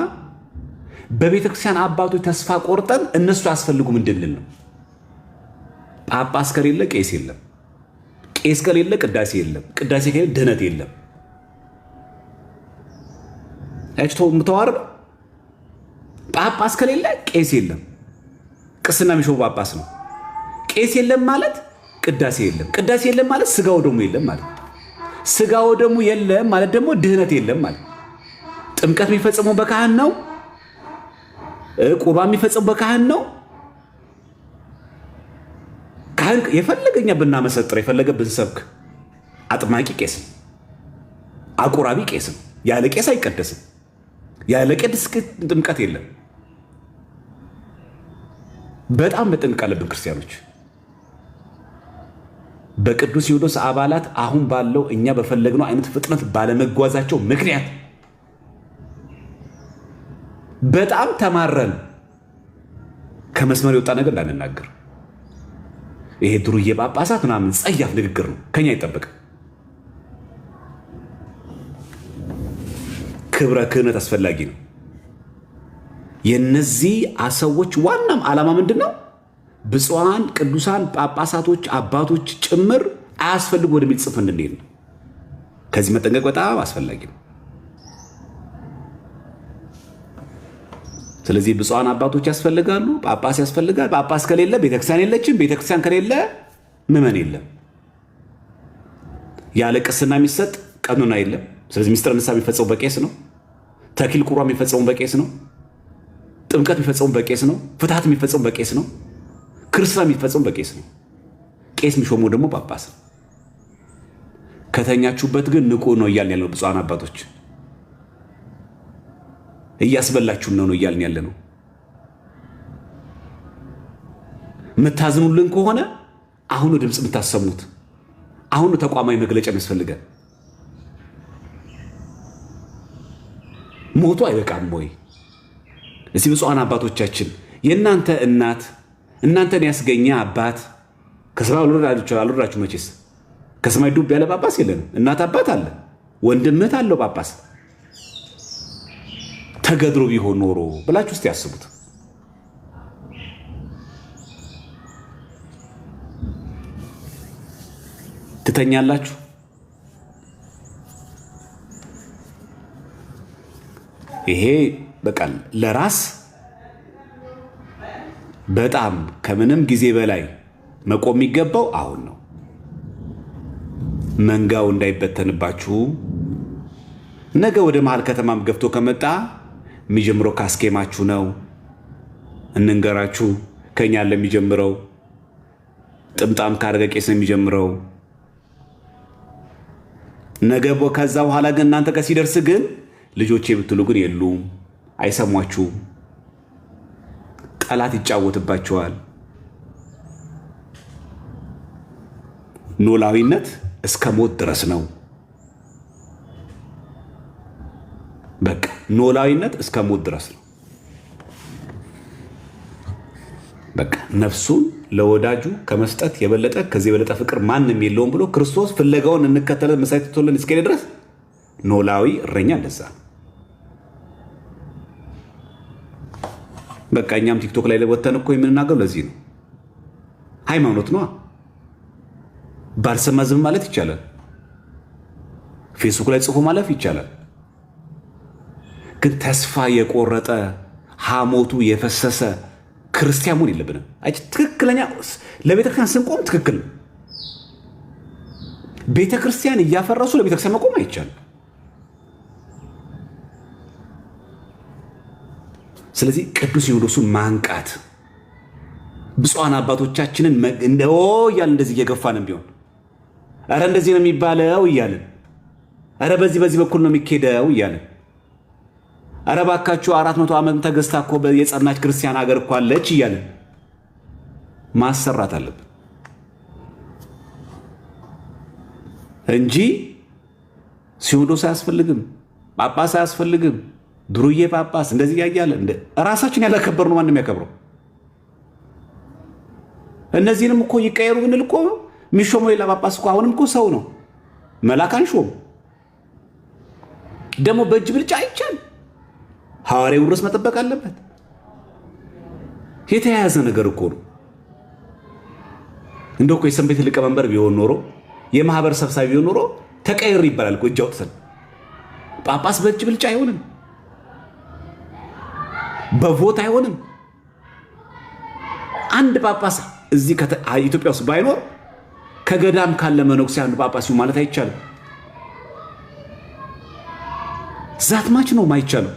በቤተክርስቲያን አባቶች ተስፋ ቆርጠን እነሱ አያስፈልጉም እንድንል ነው። ጳጳስ ከሌለ ቄስ የለም፣ ቄስ ከሌለ ቅዳሴ የለም፣ ቅዳሴ ከሌለ ድህነት የለም። ያችቶ ምተዋር ጳጳስ ከሌለ ቄስ የለም። ቅስና የሚሾሙ ጳጳስ ነው። ቄስ የለም ማለት ቅዳሴ የለም። ቅዳሴ የለም ማለት ስጋ ወደሙ የለም ማለት። ስጋ ወደሙ የለም ማለት ደግሞ ድህነት የለም ማለት። ጥምቀት የሚፈጸመው በካህን ነው። ቁርባን የሚፈጸመው በካህን ነው። ካህን የፈለገኛ ብናመሰጥር የፈለገ ብንሰብክ አጥማቂ ቄስ ነው። አቁራቢ ቄስ ነው። ያለ ቄስ አይቀደስም። ያለ ቄስ ጥምቀት የለም። በጣም መጠንቀቅ አለብን ክርስቲያኖች። በቅዱስ ሲኖዶስ አባላት አሁን ባለው እኛ በፈለግነው አይነት ፍጥነት ባለመጓዛቸው ምክንያት በጣም ተማረን ከመስመር የወጣ ነገር እንዳንናገር። ይሄ ድሩዬ ጳጳሳት ምናምን ጸያፍ ንግግር ነው፣ ከኛ አይጠበቅም። ክብረ ክህነት አስፈላጊ ነው። የነዚህ ሰዎች ዋናም ዓላማ ምንድን ነው? ብፁዓን ቅዱሳን ጳጳሳቶች አባቶች ጭምር አያስፈልጉ ወደሚል ጽፍ እንድንሄድ ነው። ከዚህ መጠንቀቅ በጣም አስፈላጊ ነው። ስለዚህ ብፁዓን አባቶች ያስፈልጋሉ፣ ጳጳስ ያስፈልጋል። ጳጳስ ከሌለ ቤተክርስቲያን የለችም፣ ቤተክርስቲያን ከሌለ ምዕመን የለም። ያለ ቅስና የሚሰጥ ቀኖና የለም። ስለዚህ ምስጢረ ንስሐ የሚፈጸሙ በቄስ ነው። ተክሊል ቁርባን የሚፈጸሙ በቄስ ነው። ጥምቀት የሚፈጸሙ በቄስ ነው። ፍትሐት የሚፈጸሙ በቄስ ነው። ክርስትና የሚፈጸሙ በቄስ ነው። ቄስ የሚሾመው ደግሞ ጳጳስ ነው። ከተኛችሁበት ግን ንቁ ነው እያልን ያለ ነው። ብፁዓን አባቶች እያስበላችሁን ነው እያልን ያለ ነው። የምታዝኑልን ከሆነ አሁኑ ድምፅ የምታሰሙት አሁኑ ተቋማዊ መግለጫ የሚያስፈልገን። ሞቱ አይበቃም ወይ? እዚህ ብፁዓን አባቶቻችን የእናንተ እናት እናንተን ያስገኘ አባት ከሰማይ አልወረዳችሁ መቼስ። ከሰማይ ዱብ ያለ ጳጳስ የለንም። እናት አባት አለ፣ ወንድምት አለው ጳጳስ። ተገድሮ ቢሆን ኖሮ ብላችሁ ውስጥ ያስቡት። ትተኛላችሁ። ይሄ በቃ ለራስ በጣም ከምንም ጊዜ በላይ መቆም የሚገባው አሁን ነው። መንጋው እንዳይበተንባችሁ። ነገ ወደ መሀል ከተማም ገብቶ ከመጣ የሚጀምረው ካስኬማችሁ ነው። እንንገራችሁ፣ ከኛ ለሚጀምረው ጥምጣም ካረገ ቄስ ነው የሚጀምረው። ነገ ከዛ በኋላ ግን እናንተ ጋር ሲደርስ ግን ልጆቼ ብትሉ ግን የሉም፣ አይሰሟችሁም። ጠላት ይጫወትባቸዋል። ኖላዊነት እስከ ሞት ድረስ ነው። በቃ ኖላዊነት እስከ ሞት ድረስ ነው። በቃ ነፍሱን ለወዳጁ ከመስጠት የበለጠ ከዚህ የበለጠ ፍቅር ማንም የለውም ብሎ ክርስቶስ ፍለጋውን እንከተለ መሳይ ትቶልን እስከሄደ ድረስ ኖላዊ እረኛ እንደዛ ነው። በቃ እኛም ቲክቶክ ላይ ወተን እኮ የምንናገረው ለዚህ ነው። ሃይማኖት ነው። ባልሰማ ዝም ማለት ይቻላል። ፌስቡክ ላይ ጽፎ ማለፍ ይቻላል። ግን ተስፋ የቆረጠ ሐሞቱ የፈሰሰ ክርስቲያን መሆን የለብንም። ትክክለኛ ለቤተክርስቲያን ስንቆም ትክክል ነው። ቤተክርስቲያን እያፈረሱ ለቤተክርስቲያን መቆም አይቻልም። ስለዚህ ቅዱስ ሲኖዶሱን ማንቃት፣ ብፁዓን አባቶቻችንን እያልን እንደዚህ እየገፋንም ቢሆን ኧረ እንደዚህ ነው የሚባለው እያልን ኧረ በዚህ በኩል ነው የሚኬደው እያልን ኧረ እባካችሁ 400 ዓመት ተገዝታ እኮ የጸናች ክርስቲያን ሀገር እኮ አለች እያልን ማሰራት አለብን እንጂ ሲኖዶስ አያስፈልግም፣ ጳጳስ አያስፈልግም፣ ድሩዬ ጳጳስ እንደዚህ ያያለ ራሳችን ያላከበር ነው ማንም ያከብረው። እነዚህንም እኮ ይቀየሩ ብንል እኮ የሚሾመው ሌላ ጳጳስ እኮ አሁንም እኮ ሰው ነው። መልአክ አንሾም ደግሞ በእጅ ብልጫ አይቻል። ሐዋርያው ድረስ መጠበቅ አለበት። የተያያዘ ነገር እኮ ነው። እንደው እኮ የሰንበት ሊቀመንበር ቢሆን ኖሮ የማህበር ሰብሳቢ ቢሆን ኖሮ ተቀይር ይባላል እኮ እጅ አውጥተን። ጳጳስ በእጅ ብልጫ አይሆንም፣ በቮት አይሆንም። አንድ ጳጳስ እዚህ ኢትዮጵያ ውስጥ ባይኖር ከገዳም ካለ መነኩሴ አንድ ጳጳስ ይሁን ማለት አይቻልም። ዛትማች ነው ማይቻለው።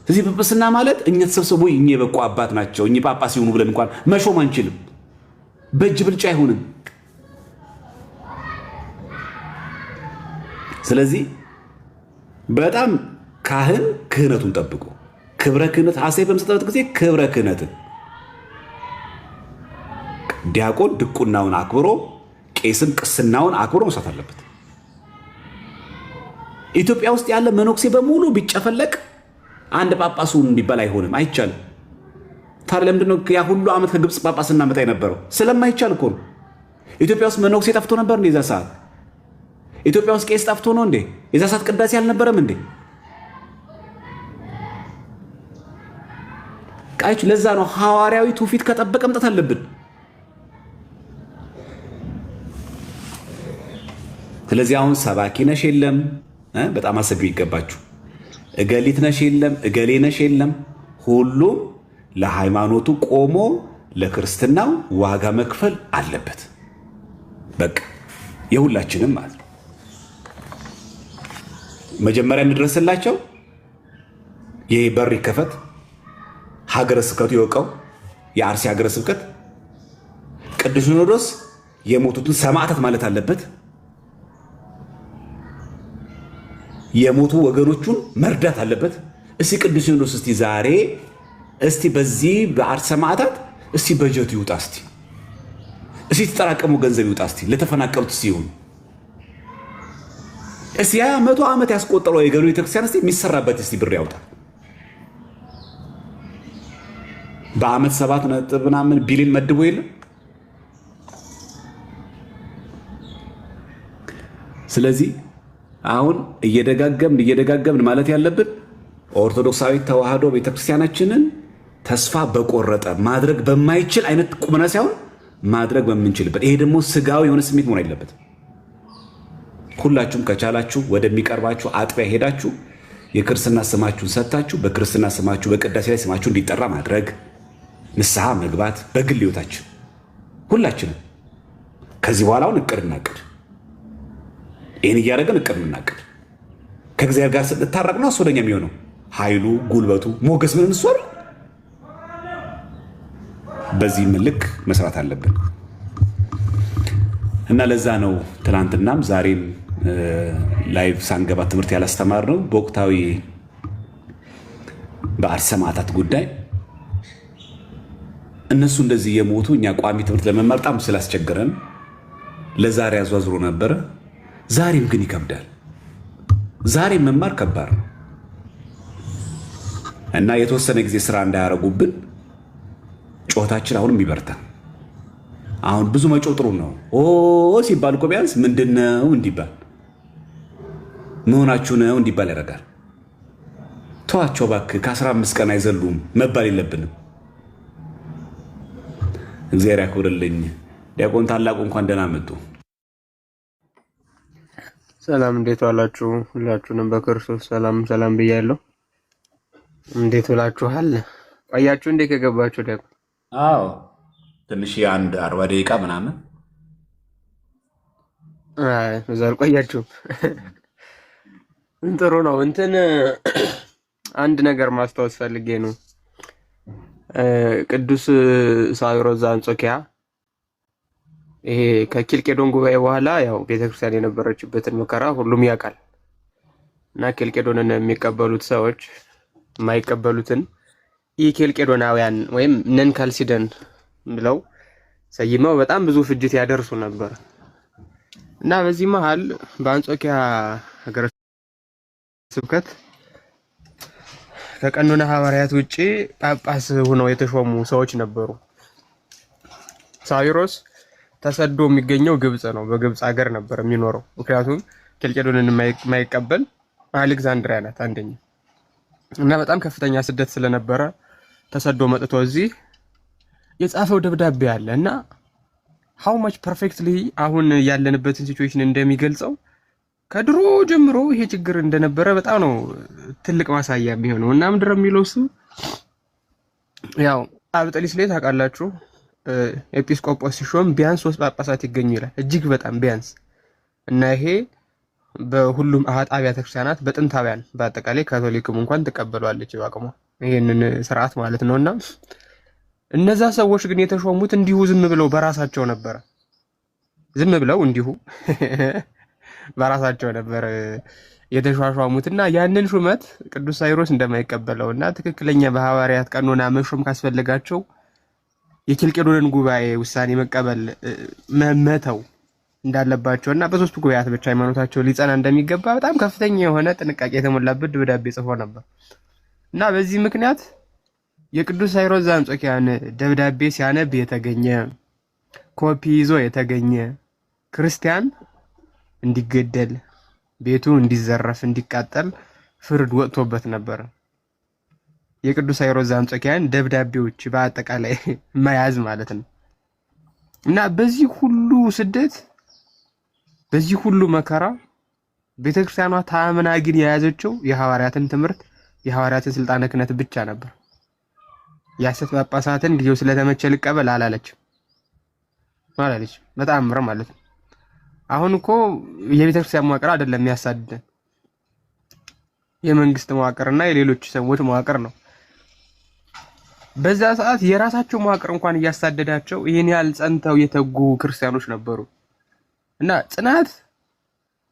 እዚህ ጵጵስና ማለት እኛ ተሰብስበው እኛ የበቁ አባት ናቸው እኛ ጳጳስ ይሁኑ ብለን እንኳን መሾም አንችልም። በእጅ ብልጫ አይሆንም። ስለዚህ በጣም ካህን ክህነቱን ጠብቆ ክብረ ክህነት ሐሳብ በምሰጠበት ጊዜ ክብረ ክህነትን ዲያቆን ድቁናውን አክብሮ ቄስም ቅስናውን አክብሮ መስራት አለበት። ኢትዮጵያ ውስጥ ያለ መነኩሴ በሙሉ ቢጨፈለቅ አንድ ጳጳሱን እንዲባል አይሆንም፣ አይቻልም። ታዲያ ለምንድን ነው ያ ሁሉ ዓመት ከግብፅ ጳጳስ እናመጣ የነበረው? ስለማይቻል እኮ ነው። ኢትዮጵያ ውስጥ መነኩሴ ጠፍቶ ነበር እንዴ? የዛ ሰዓት ኢትዮጵያ ውስጥ ቄስ ጠፍቶ ነው እንዴ? የዛ ሰዓት ቅዳሴ አልነበረም እንዴ? ቃይች ለዛ ነው ሐዋርያዊ ትውፊት ከጠበቀ መምጣት አለብን። ስለዚህ አሁን ሰባኪ ነሽ የለም፣ በጣም አሰብ ይገባችሁ። እገሊት ነሽ የለም፣ እገሌ ነሽ የለም። ሁሉም ለሃይማኖቱ ቆሞ ለክርስትናው ዋጋ መክፈል አለበት። በቃ የሁላችንም ማለት ነው። መጀመሪያ እንድረስላቸው። ይህ በር ይከፈት፣ ሀገረ ስብከቱ ይወቀው። የአርሲ ሀገረ ስብከት ቅዱስ ሲኖዶስ የሞቱትን ሰማዕታት ማለት አለበት። የሞቱ ወገኖቹን መርዳት አለበት። እስቲ ቅዱስ ሲኖዶስ እስቲ ዛሬ እስቲ በዚህ በአርሲ ሰማዕታት እስቲ በጀቱ ይውጣ፣ እስቲ ተጠራቀሙ ገንዘብ ይውጣ፣ እስቲ ለተፈናቀሉት ሲሆን እስቲ ያ 100 ዓመት ያስቆጠረው የገሉ ቤተክርስቲያን እስቲ የሚሰራበት እስቲ ብር ያውጣ። በአመት 7 ቢሊዮን መድቦ የለም። ስለዚህ አሁን እየደጋገምን ማለት ያለብን ኦርቶዶክሳዊ ተዋህዶ ቤተክርስቲያናችንን ተስፋ በቆረጠ ማድረግ በማይችል አይነት ቁመና ሳይሆን ማድረግ በምንችልበት፣ ይሄ ደግሞ ስጋዊ የሆነ ስሜት መሆን አይለበትም። ሁላችሁም ከቻላችሁ ወደሚቀርባችሁ አጥቢያ ሄዳችሁ የክርስትና ስማችሁን ሰጥታችሁ በክርስትና ስማችሁ በቅዳሴ ላይ ስማችሁ እንዲጠራ ማድረግ፣ ንስሐ መግባት በግል ሕይወታችን ሁላችንም ከዚህ በኋላ አሁን እቅድ እናቅድ። ይህን እያደረገን እቅድ እናቅድ። ከእግዚአብሔር ጋር ስንታረቅ ነው እሱ ወደኛ የሚሆነው ኃይሉ፣ ጉልበቱ፣ ሞገስ ምን እንሷል። በዚህ ምልክ መስራት አለብን እና ለዛ ነው ትናንትናም ዛሬም ላይቭ ሳንገባ ትምህርት ያላስተማር ነው። በወቅታዊ በአርሲ ሰማዕታት ጉዳይ እነሱ እንደዚህ የሞቱ እኛ ቋሚ ትምህርት ለመማር በጣም ስላስቸገረን ለዛሬ ያዟዝሮ ነበረ። ዛሬም ግን ይከብዳል። ዛሬም መማር ከባድ ነው እና የተወሰነ ጊዜ ስራ እንዳያረጉብን ጮታችን አሁንም ይበርታ። አሁን ብዙ መጮህ ጥሩ ነው። ሲባል እኮ ቢያንስ ምንድነው እንዲባል መሆናችሁ ነው እንዲባል ያደርጋል። ተዋቸው እባክህ፣ ከ15 ቀን አይዘሉም መባል የለብንም። እግዚአብሔር ያክብርልኝ። ዲያቆን ታላቁ እንኳን ደህና መጡ። ሰላም፣ እንዴት ዋላችሁ? ሁላችሁንም በክርስቶስ ሰላም ብያለሁ። እንዴት ውላችኋል? ቆያችሁ እንዴ ከገባችሁ? ዲያቆን አዎ፣ ትንሽ የአንድ 40 ደቂቃ ምናምን እዛ አልቆያችሁም። ጥሩ ነው። አንድ ነገር ማስታወስ ፈልጌ ነው። ቅዱስ ሳዊሮስ ዘአንጾኪያ ይሄ ከኪልቄዶን ጉባኤ በኋላ ያው ቤተክርስቲያን የነበረችበትን መከራ ሁሉም ያውቃል እና ኪልቄዶንን የሚቀበሉት ሰዎች የማይቀበሉትን ኢኪልቄዶናውያን ወይም ነን ካልሲደን ብለው ሰይመው በጣም ብዙ ፍጅት ያደርሱ ነበር እና በዚህ መሃል በአንጾኪያ ሀገረ ስብከት ከቀኖና ሐዋርያት ውጪ ጳጳስ ሆነው የተሾሙ ሰዎች ነበሩ። ሳዊሮስ ተሰዶ የሚገኘው ግብጽ ነው። በግብጽ ሀገር ነበር የሚኖረው። ምክንያቱም ኬልቄዶንን የማይቀበል አሌክዛንድሪያ ናት አንደኛ እና በጣም ከፍተኛ ስደት ስለነበረ ተሰዶ መጥቶ እዚህ የጻፈው ደብዳቤ አለ እና how much perfectly አሁን ያለንበትን ሲቹዌሽን እንደሚገልጸው ከድሮ ጀምሮ ይሄ ችግር እንደነበረ በጣም ነው ትልቅ ማሳያ የሚሆነው። እና ምንድነው የሚለው እሱ ያው አብጠሊስ ላይ ታውቃላችሁ ኤጲስቆጶስ ሲሾም ቢያንስ 3 ጳጳሳት ይገኙ ይላል። እጅግ በጣም ቢያንስ እና ይሄ በሁሉም አብያተ ክርስቲያናት በጥንታውያን በአጠቃላይ ካቶሊክም እንኳን ተቀበሏለች በአቅሟ ይሄንን ስርዓት ማለት ነውና እነዛ ሰዎች ግን የተሾሙት እንዲሁ ዝም ብለው በራሳቸው ነበር። ዝም ብለው እንዲሁ በራሳቸው ነበር የተሿሿሙትና ያንን ሹመት ቅዱስ ሳይሮስ እንደማይቀበለውና ትክክለኛ በሐዋርያት ቀኖና መሾም ካስፈልጋቸው የኬልቄዶንን ጉባኤ ውሳኔ መቀበል መመተው እንዳለባቸውና በሶስቱ ጉባኤያት ብቻ ሃይማኖታቸው ሊጸና እንደሚገባ በጣም ከፍተኛ የሆነ ጥንቃቄ የተሞላበት ደብዳቤ ጽፎ ነበር እና በዚህ ምክንያት የቅዱስ ሳይሮስ ዘአንጾኪያን ደብዳቤ ሲያነብ የተገኘ ኮፒ ይዞ የተገኘ ክርስቲያን እንዲገደል ቤቱ እንዲዘረፍ እንዲቃጠል ፍርድ ወጥቶበት ነበር። የቅዱስ ሳይሮስ ዘአንጾኪያን ደብዳቤዎች በአጠቃላይ መያዝ ማለት ነው እና በዚህ ሁሉ ስደት በዚህ ሁሉ መከራ ቤተክርስቲያኗ ታምና ግን የያዘችው የሐዋርያትን ትምህርት የሐዋርያትን ስልጣነ ክህነት ብቻ ነበር። የሐሰት ጳጳሳትን ጊዜው ስለተመቸ ልቀበል አላለችም። በጣም ምር ማለት ነው። አሁን እኮ የቤተክርስቲያን መዋቅር አይደለም የሚያሳድደን የመንግስት መዋቅርና የሌሎች ሰዎች መዋቅር ነው። በዛ ሰዓት የራሳቸው መዋቅር እንኳን እያሳደዳቸው ይሄን ያህል ጸንተው የተጉ ክርስቲያኖች ነበሩ እና ጽናት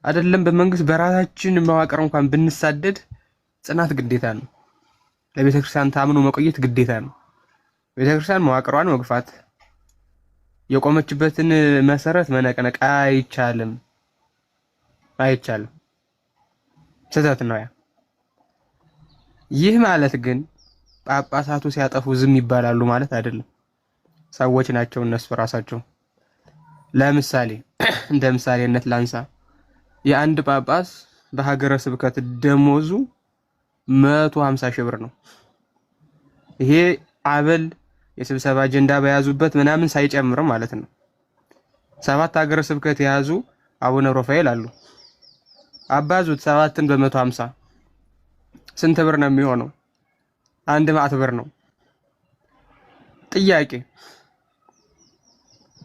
አይደለም በመንግስት በራሳችን መዋቅር እንኳን ብንሳደድ ጽናት ግዴታ ነው። ለቤተክርስቲያን ታምኖ መቆየት ግዴታ ነው። ቤተክርስቲያን መዋቅሯን መግፋት የቆመችበትን መሰረት መነቅነቅ አይቻልም። ስህተት ነው ያ። ይህ ማለት ግን ጳጳሳቱ ሲያጠፉ ዝም ይባላሉ ማለት አይደለም። ሰዎች ናቸው እነሱ ራሳቸው። ለምሳሌ እንደ ምሳሌነት ላንሳ። የአንድ ጳጳስ በሀገረ ስብከት ደሞዙ 150 ሺህ ብር ነው። ይሄ አበል የስብሰባ አጀንዳ በያዙበት ምናምን ሳይጨምር ማለት ነው። 7 ሀገረ ስብከት የያዙ አቡነ ሮፋኤል አሉ። አባዙት 7ን በ150 ስንት ብር ነው የሚሆነው? 100 ብር ነው። ጥያቄ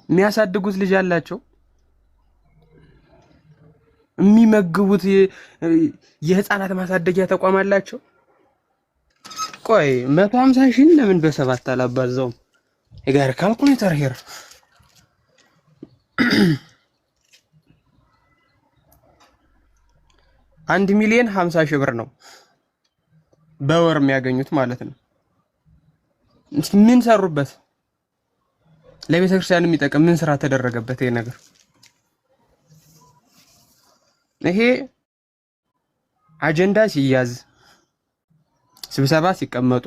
የሚያሳድጉት ልጅ አላቸው? የሚመግቡት የህፃናት ማሳደጊያ ተቋም አላቸው? ቆይ 150 ሺህ ለምን በ7 አላባዛውም? የጋር ካልኩሌተር ሄር 1,50,000 ሺህ ብር ነው በወር የሚያገኙት ማለት ነው። ምን ሰሩበት? ለቤተ ክርስቲያን የሚጠቅም ምን ስራ ተደረገበት? ይሄ ነገር ይሄ አጀንዳ ሲያዝ ስብሰባ ሲቀመጡ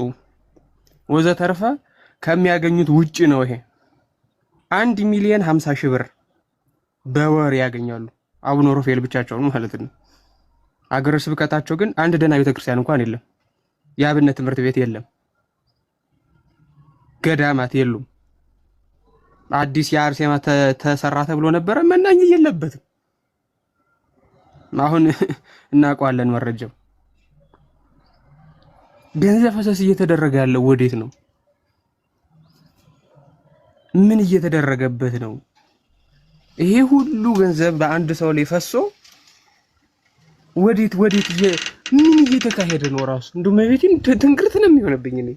ወዘተርፈ ከሚያገኙት ውጪ ነው። ይሄ 1,50,000 ሺህ ብር በወር ያገኛሉ አቡነ ሮፋኤል ብቻቸውን ማለት ነው። አገረ ስብከታቸው ግን አንድ ደህና ቤተክርስቲያን እንኳን የለም። የአብነት ትምህርት ቤት የለም። ገዳማት የሉም። አዲስ የአርሴማ ተሰራ ተብሎ ነበረ፣ መናኝ የለበትም። አሁን እናውቀዋለን መረጃው። ገንዘብ ፈሰስ እየተደረገ ያለው ወዴት ነው? ምን እየተደረገበት ነው? ይሄ ሁሉ ገንዘብ በአንድ ሰው ላይ ፈሶ ወዴት ምን እየተካሄደ ነው? ራሱ እንደው መቤቴን ትንግርት ነው የሚሆነብኝ እኔ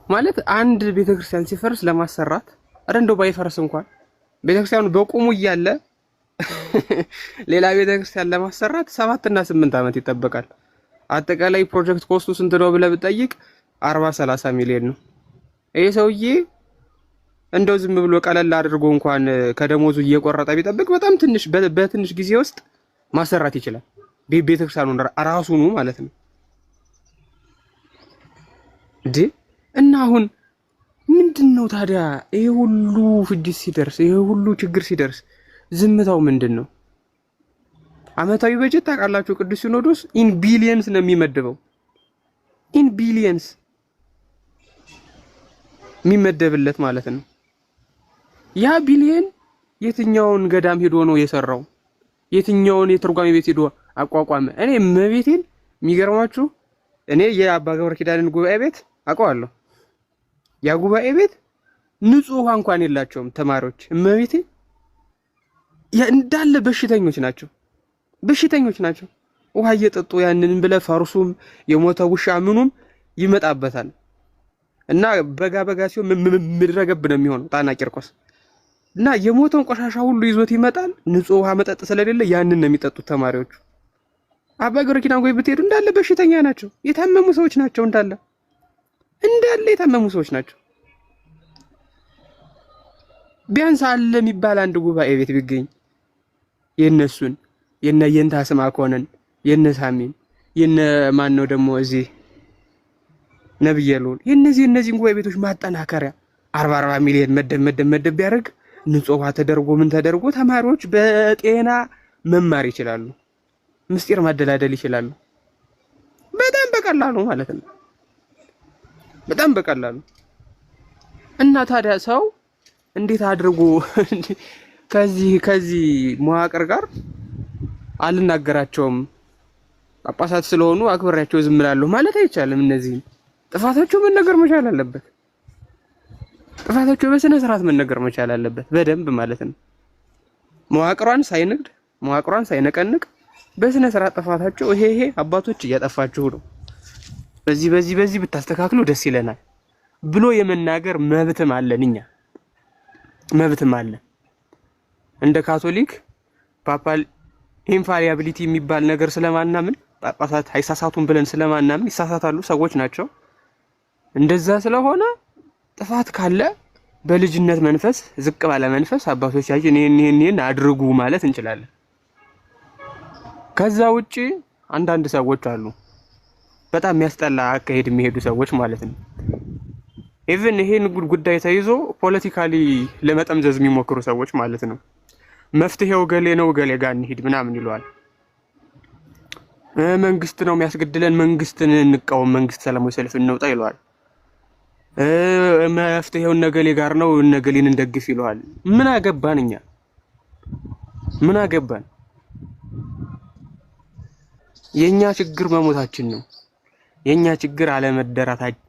ማለት አንድ ቤተክርስቲያን ሲፈርስ ለማሰራት እንደው ባይፈርስ እንኳን ቤተክርስቲያኑ በቁሙ እያለ ሌላ ቤተክርስቲያን ለማሰራት 7 እና 8 ዓመት ይጠበቃል። አጠቃላይ ፕሮጀክት ኮስቱ ስንት ነው ብለህ ብትጠይቅ 40-30 ሚሊዮን ነው። ይሄ ሰውዬ እንደው ዝም ብሎ ቀለል አድርጎ እንኳን ከደሞዙ እየቆረጠ ቢጠብቅ በጣም ትንሽ በትንሽ ጊዜ ውስጥ ማሰራት ይችላል። ቤተክርስቲያኑን ራሱኑ ማለት ነው እንዴ። እና አሁን ምንድነው ታዲያ ይሄ ሁሉ ፍጅት ሲደርስ፣ ይሄ ሁሉ ችግር ሲደርስ ዝምታው ምንድነው? አመታዊ በጀት ታውቃላችሁ፣ ቅዱስ ሲኖዶስ ኢን ቢሊየንስ ነው የሚመደበው። ኢን ቢሊየንስ የሚመደብለት ማለት ነው። ያ ቢሊየን የትኛውን ገዳም ሄዶ ነው የሰራው? የትኛውን የትርጓሜ ቤት ሄዶ አቋቋመ? እኔ መቤቴን የሚገርማችሁ እኔ የአባ ገብረ ኪዳንን ጉባኤ ቤት አውቀዋለሁ። ያ ጉባኤ ቤት ንጹህ ውሃ እንኳን የላቸውም ተማሪዎች። መቤቴ እንዳለ በሽተኞች ናቸው፣ በሽተኞች ናቸው። ውሃ እየጠጡ ያንን ብለህ ፈርሱም የሞተ ውሻ ምኑም ይመጣበታል። እና በጋ ሲሆን ምድረገብ ነው የሚሆነው ጣና ቂርቆስ። እና የሞተውን ቆሻሻ ሁሉ ይዞት ይመጣል። ንጹህ ውሃ መጠጥ ስለሌለ ያንን ነው የሚጠጡት ተማሪዎቹ። አባ ገብረ ኪዳን ጎይ ብትሄዱ እንዳለ በሽተኛ ናቸው፣ የታመሙ ሰዎች ናቸው። እንዳለ የታመሙ ሰዎች ናቸው። ቢያንስ አለ የሚባል አንድ ጉባኤ ቤት ቢገኝ የነሱን የነየንታ ስማ ኮነን የነሳሚን የነ ማን ነው ደግሞ እዚህ ነብየሉን የነዚህን ጉባኤ ቤቶች ማጠናከሪያ 40 ሚሊዮን መደብ ቢያደርግ ንጹህ ውሃ ተደርጎ ምን ተደርጎ ተማሪዎች በጤና መማር ይችላሉ፣ ምስጢር ማደላደል ይችላሉ። በጣም በቀላሉ ማለት ነው፣ በጣም በቀላሉ። እና ታዲያ ሰው እንዴት አድርጎ ከዚህ መዋቅር ጋር አልናገራቸውም ጳጳሳት ስለሆኑ አክብሬያቸው ዝም እላለሁ ማለት አይቻልም። እነዚህ ጥፋታቸው መነገር መቻል አለበት። ጥፋታቸው በስነ ስርዓት መነገር መቻል አለበት፣ በደንብ ማለት ነው። መዋቅሯን ሳይንግድ መዋቅሯን ሳይነቀንቅ በስነ ስርዓት ጥፋታቸው ይሄ አባቶች እያጠፋችሁ ነው፣ በዚህ ብታስተካክሉ ደስ ይለናል ብሎ የመናገር መብትም አለን። እኛ መብትም አለን። እንደ ካቶሊክ ፓፓል ኢንፋሊያቢሊቲ የሚባል ነገር ስለማናምን ጳጳሳት አይሳሳቱም ብለን ስለማናምን ይሳሳታሉ፣ ሰዎች ናቸው። እንደዛ ስለሆነ ጥፋት ካለ በልጅነት መንፈስ ዝቅ ባለ መንፈስ አባቶቻችን ይሄን አድርጉ ማለት እንችላለን። ከዛ ውጪ አንዳንድ ሰዎች አሉ በጣም የሚያስጠላ አካሄድ የሚሄዱ ሰዎች ማለት ነው። ኢቭን ይሄን ጉዳይ ተይዞ ፖለቲካሊ ለመጠምዘዝ የሚሞክሩ ሰዎች ማለት ነው። መፍትሄው ገሌ ነው፣ ገሌ ጋር እንሂድ ምናምን ይለዋል። መንግስት ነው የሚያስገድለን፣ መንግስትን እንቃወም፣ መንግስት ሰላማዊ ሰልፍ እንውጣ ይለዋል። መፍትሄው ነገሌ ጋር ነው፣ ነገሌን እንደግፍ ይለዋል። ምን አገባን እኛ? ምን አገባን? የኛ ችግር መሞታችን ነው። የኛ ችግር አለመደራታችን፣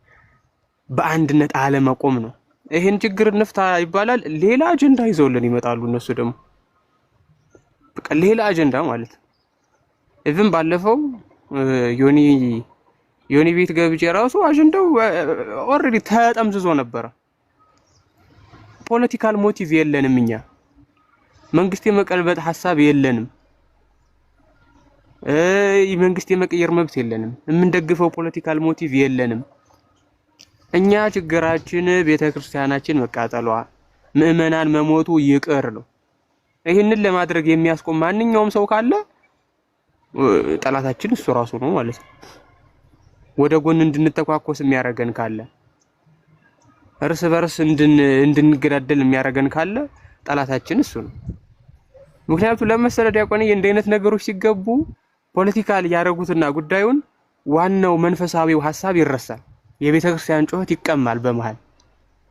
በአንድነት አለመቆም ነው። ይሄን ችግር እንፍታ ይባላል፣ ሌላ አጀንዳ ይዘውልን ይመጣሉ እነሱ ደግሞ። በቃ ሌላ አጀንዳ ማለት ነው። ኢቭን ባለፈው ዮኒ ቤት ገብቼ ራሱ አጀንዳው ኦልሬዲ ተጠምዝዞ ነበረ። ፖለቲካል ሞቲቭ የለንም እኛ፣ መንግስት የመቀልበጥ ሐሳብ የለንም፣ መንግስት የመቀየር መብት የለንም፣ የምንደግፈው ፖለቲካል ሞቲቭ የለንም። እኛ ችግራችን ቤተክርስቲያናችን መቃጠሏ፣ ምዕመናን መሞቱ ይቅር ነው። ይህንን ለማድረግ የሚያስቆም ማንኛውም ሰው ካለ ጠላታችን እሱ ራሱ ነው ማለት ነው። ወደ ጎን እንድንተኳኮስ የሚያረገን ካለ፣ እርስ በርስ እንድንገዳደል የሚያረገን ካለ ጠላታችን እሱ ነው። ምክንያቱም ለመሰለ ዲያቆን እንደ አይነት ነገሮች ሲገቡ ፖለቲካል ያረጉትና ጉዳዩን ዋናው መንፈሳዊው ሐሳብ ይረሳል። የቤተ ክርስቲያን ጩኸት ይቀማል። በመሃል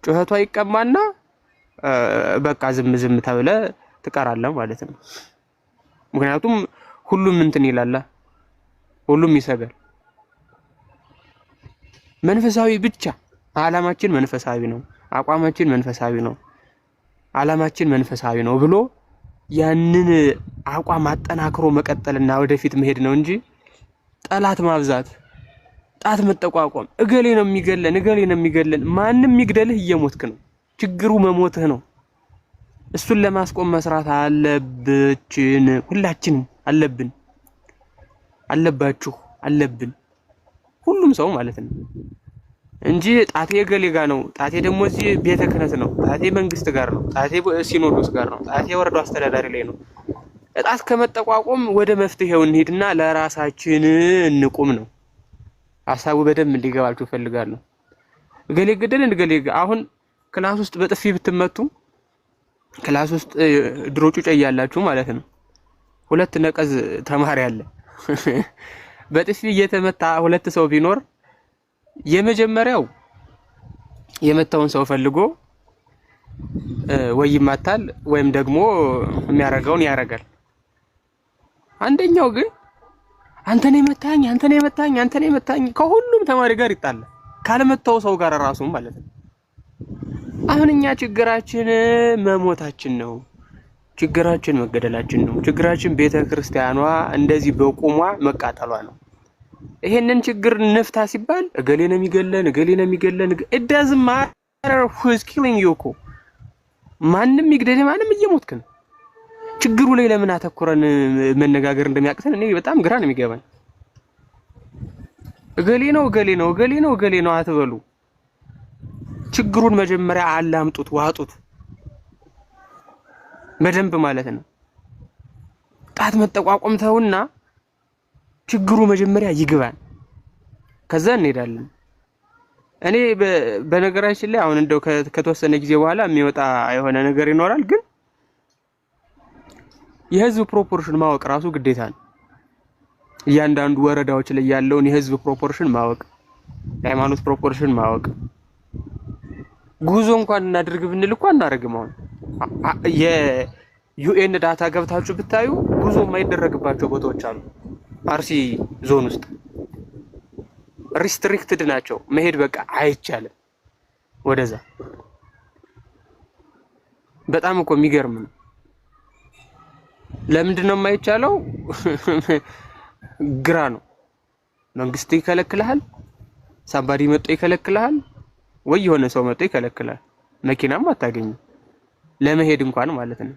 ጩኸቷ ይቀማና በቃ ዝም ተብለ ትቀራለህ ማለት ነው። ምክንያቱም ሁሉም እንትን ይላል፣ ሁሉም ይሰጋል። መንፈሳዊ ብቻ ዓላማችን መንፈሳዊ ነው፣ አቋማችን መንፈሳዊ ነው፣ ዓላማችን መንፈሳዊ ነው ብሎ ያንን አቋም አጠናክሮ መቀጠልና ወደፊት መሄድ ነው እንጂ ጠላት ማብዛት፣ ጣት መጠቋቋም፣ እገሌ ነው የሚገለን፣ ማንም ይግደልህ እየሞትክ ነው። ችግሩ መሞትህ ነው። እሱን ለማስቆም መስራት አለብን። ሁላችንም አለብን ሁሉም ሰው ማለት ነው እንጂ ጣቴ ገሌ ጋር ነው፣ ጣቴ ደግሞ እዚህ ቤተ ክህነት ነው፣ ጣቴ መንግስት ጋር ነው፣ ጣቴ ሲኖዶስ ጋር ነው፣ ጣቴ ወረዳው አስተዳዳሪ ላይ ነው፣ እጣት ከመጠቋቆም ወደ መፍትሄው እንሂድና ለራሳችን እንቁም ነው ሐሳቡ። በደንብ እንዲገባችሁ ፈልጋለሁ። እገሌ ገደለ እንደገሌ አሁን ክላስ ውስጥ በጥፊ ብትመቱ ክላስ ውስጥ ድሮ ጩጬ ያላችሁ ማለት ነው። ሁለት ነቀዝ ተማሪ አለ። በጥፊ እየተመታ ሁለት ሰው ቢኖር የመጀመሪያው የመታውን ሰው ፈልጎ ወይ ይማታል ወይም ደግሞ የሚያረጋውን ያረጋል። አንደኛው ግን አንተኔ መታኝ ከሁሉም ተማሪ ጋር ይጣላል፣ ካልመታው ሰው ጋር ራሱ ማለት ነው። አሁን እኛ ችግራችን መሞታችን ነው፣ ችግራችን መገደላችን ነው፣ ችግራችን ቤተክርስቲያኗ እንደዚህ በቁሟ መቃጠሏ ነው። ይሄንን ችግር ንፍታ ሲባል እገሌ ነው የሚገለን it doesn't matter who is killing you እኮ ማንም ይግደል ማንም እየሞትክ ነው። ችግሩ ላይ ለምን አተኩረን መነጋገር እንደሚያቅተን እኔ በጣም ግራ ነው የሚገባኝ። እገሌ ነው አትበሉ። ችግሩን መጀመሪያ አላምጡት፣ ዋጡት በደንብ ማለት ነው። ጣት መጠቋቆም ተውና ችግሩ መጀመሪያ ይግባን፣ ከዛ እንሄዳለን። እኔ በነገራችን ላይ አሁን እንደው ከተወሰነ ጊዜ በኋላ የሚወጣ የሆነ ነገር ይኖራል፣ ግን የህዝብ ፕሮፖርሽን ማወቅ ራሱ ግዴታ ነው። እያንዳንዱ ወረዳዎች ላይ ያለውን የህዝብ ፕሮፖርሽን ማወቅ፣ የሃይማኖት ፕሮፖርሽን ማወቅ። ጉዞ እንኳን እናድርግ ብንል እንኳን እናደርግም። አሁን የዩኤን ዳታ ገብታችሁ ብታዩ ጉዞ የማይደረግባቸው ቦታዎች አሉ። አርሲ ዞን ውስጥ ሪስትሪክትድ ናቸው፣ መሄድ በቃ አይቻልም ወደዛ። በጣም እኮ የሚገርም ነው። ለምንድን ነው የማይቻለው? ግራ ነው። መንግስት ይከለክልሃል፣ ሳምባዲ መጥቶ ይከለክልሃል፣ ወይ የሆነ ሰው መጥቶ ይከለክልሃል። መኪናም አታገኝም ለመሄድ እንኳን ማለት ነው።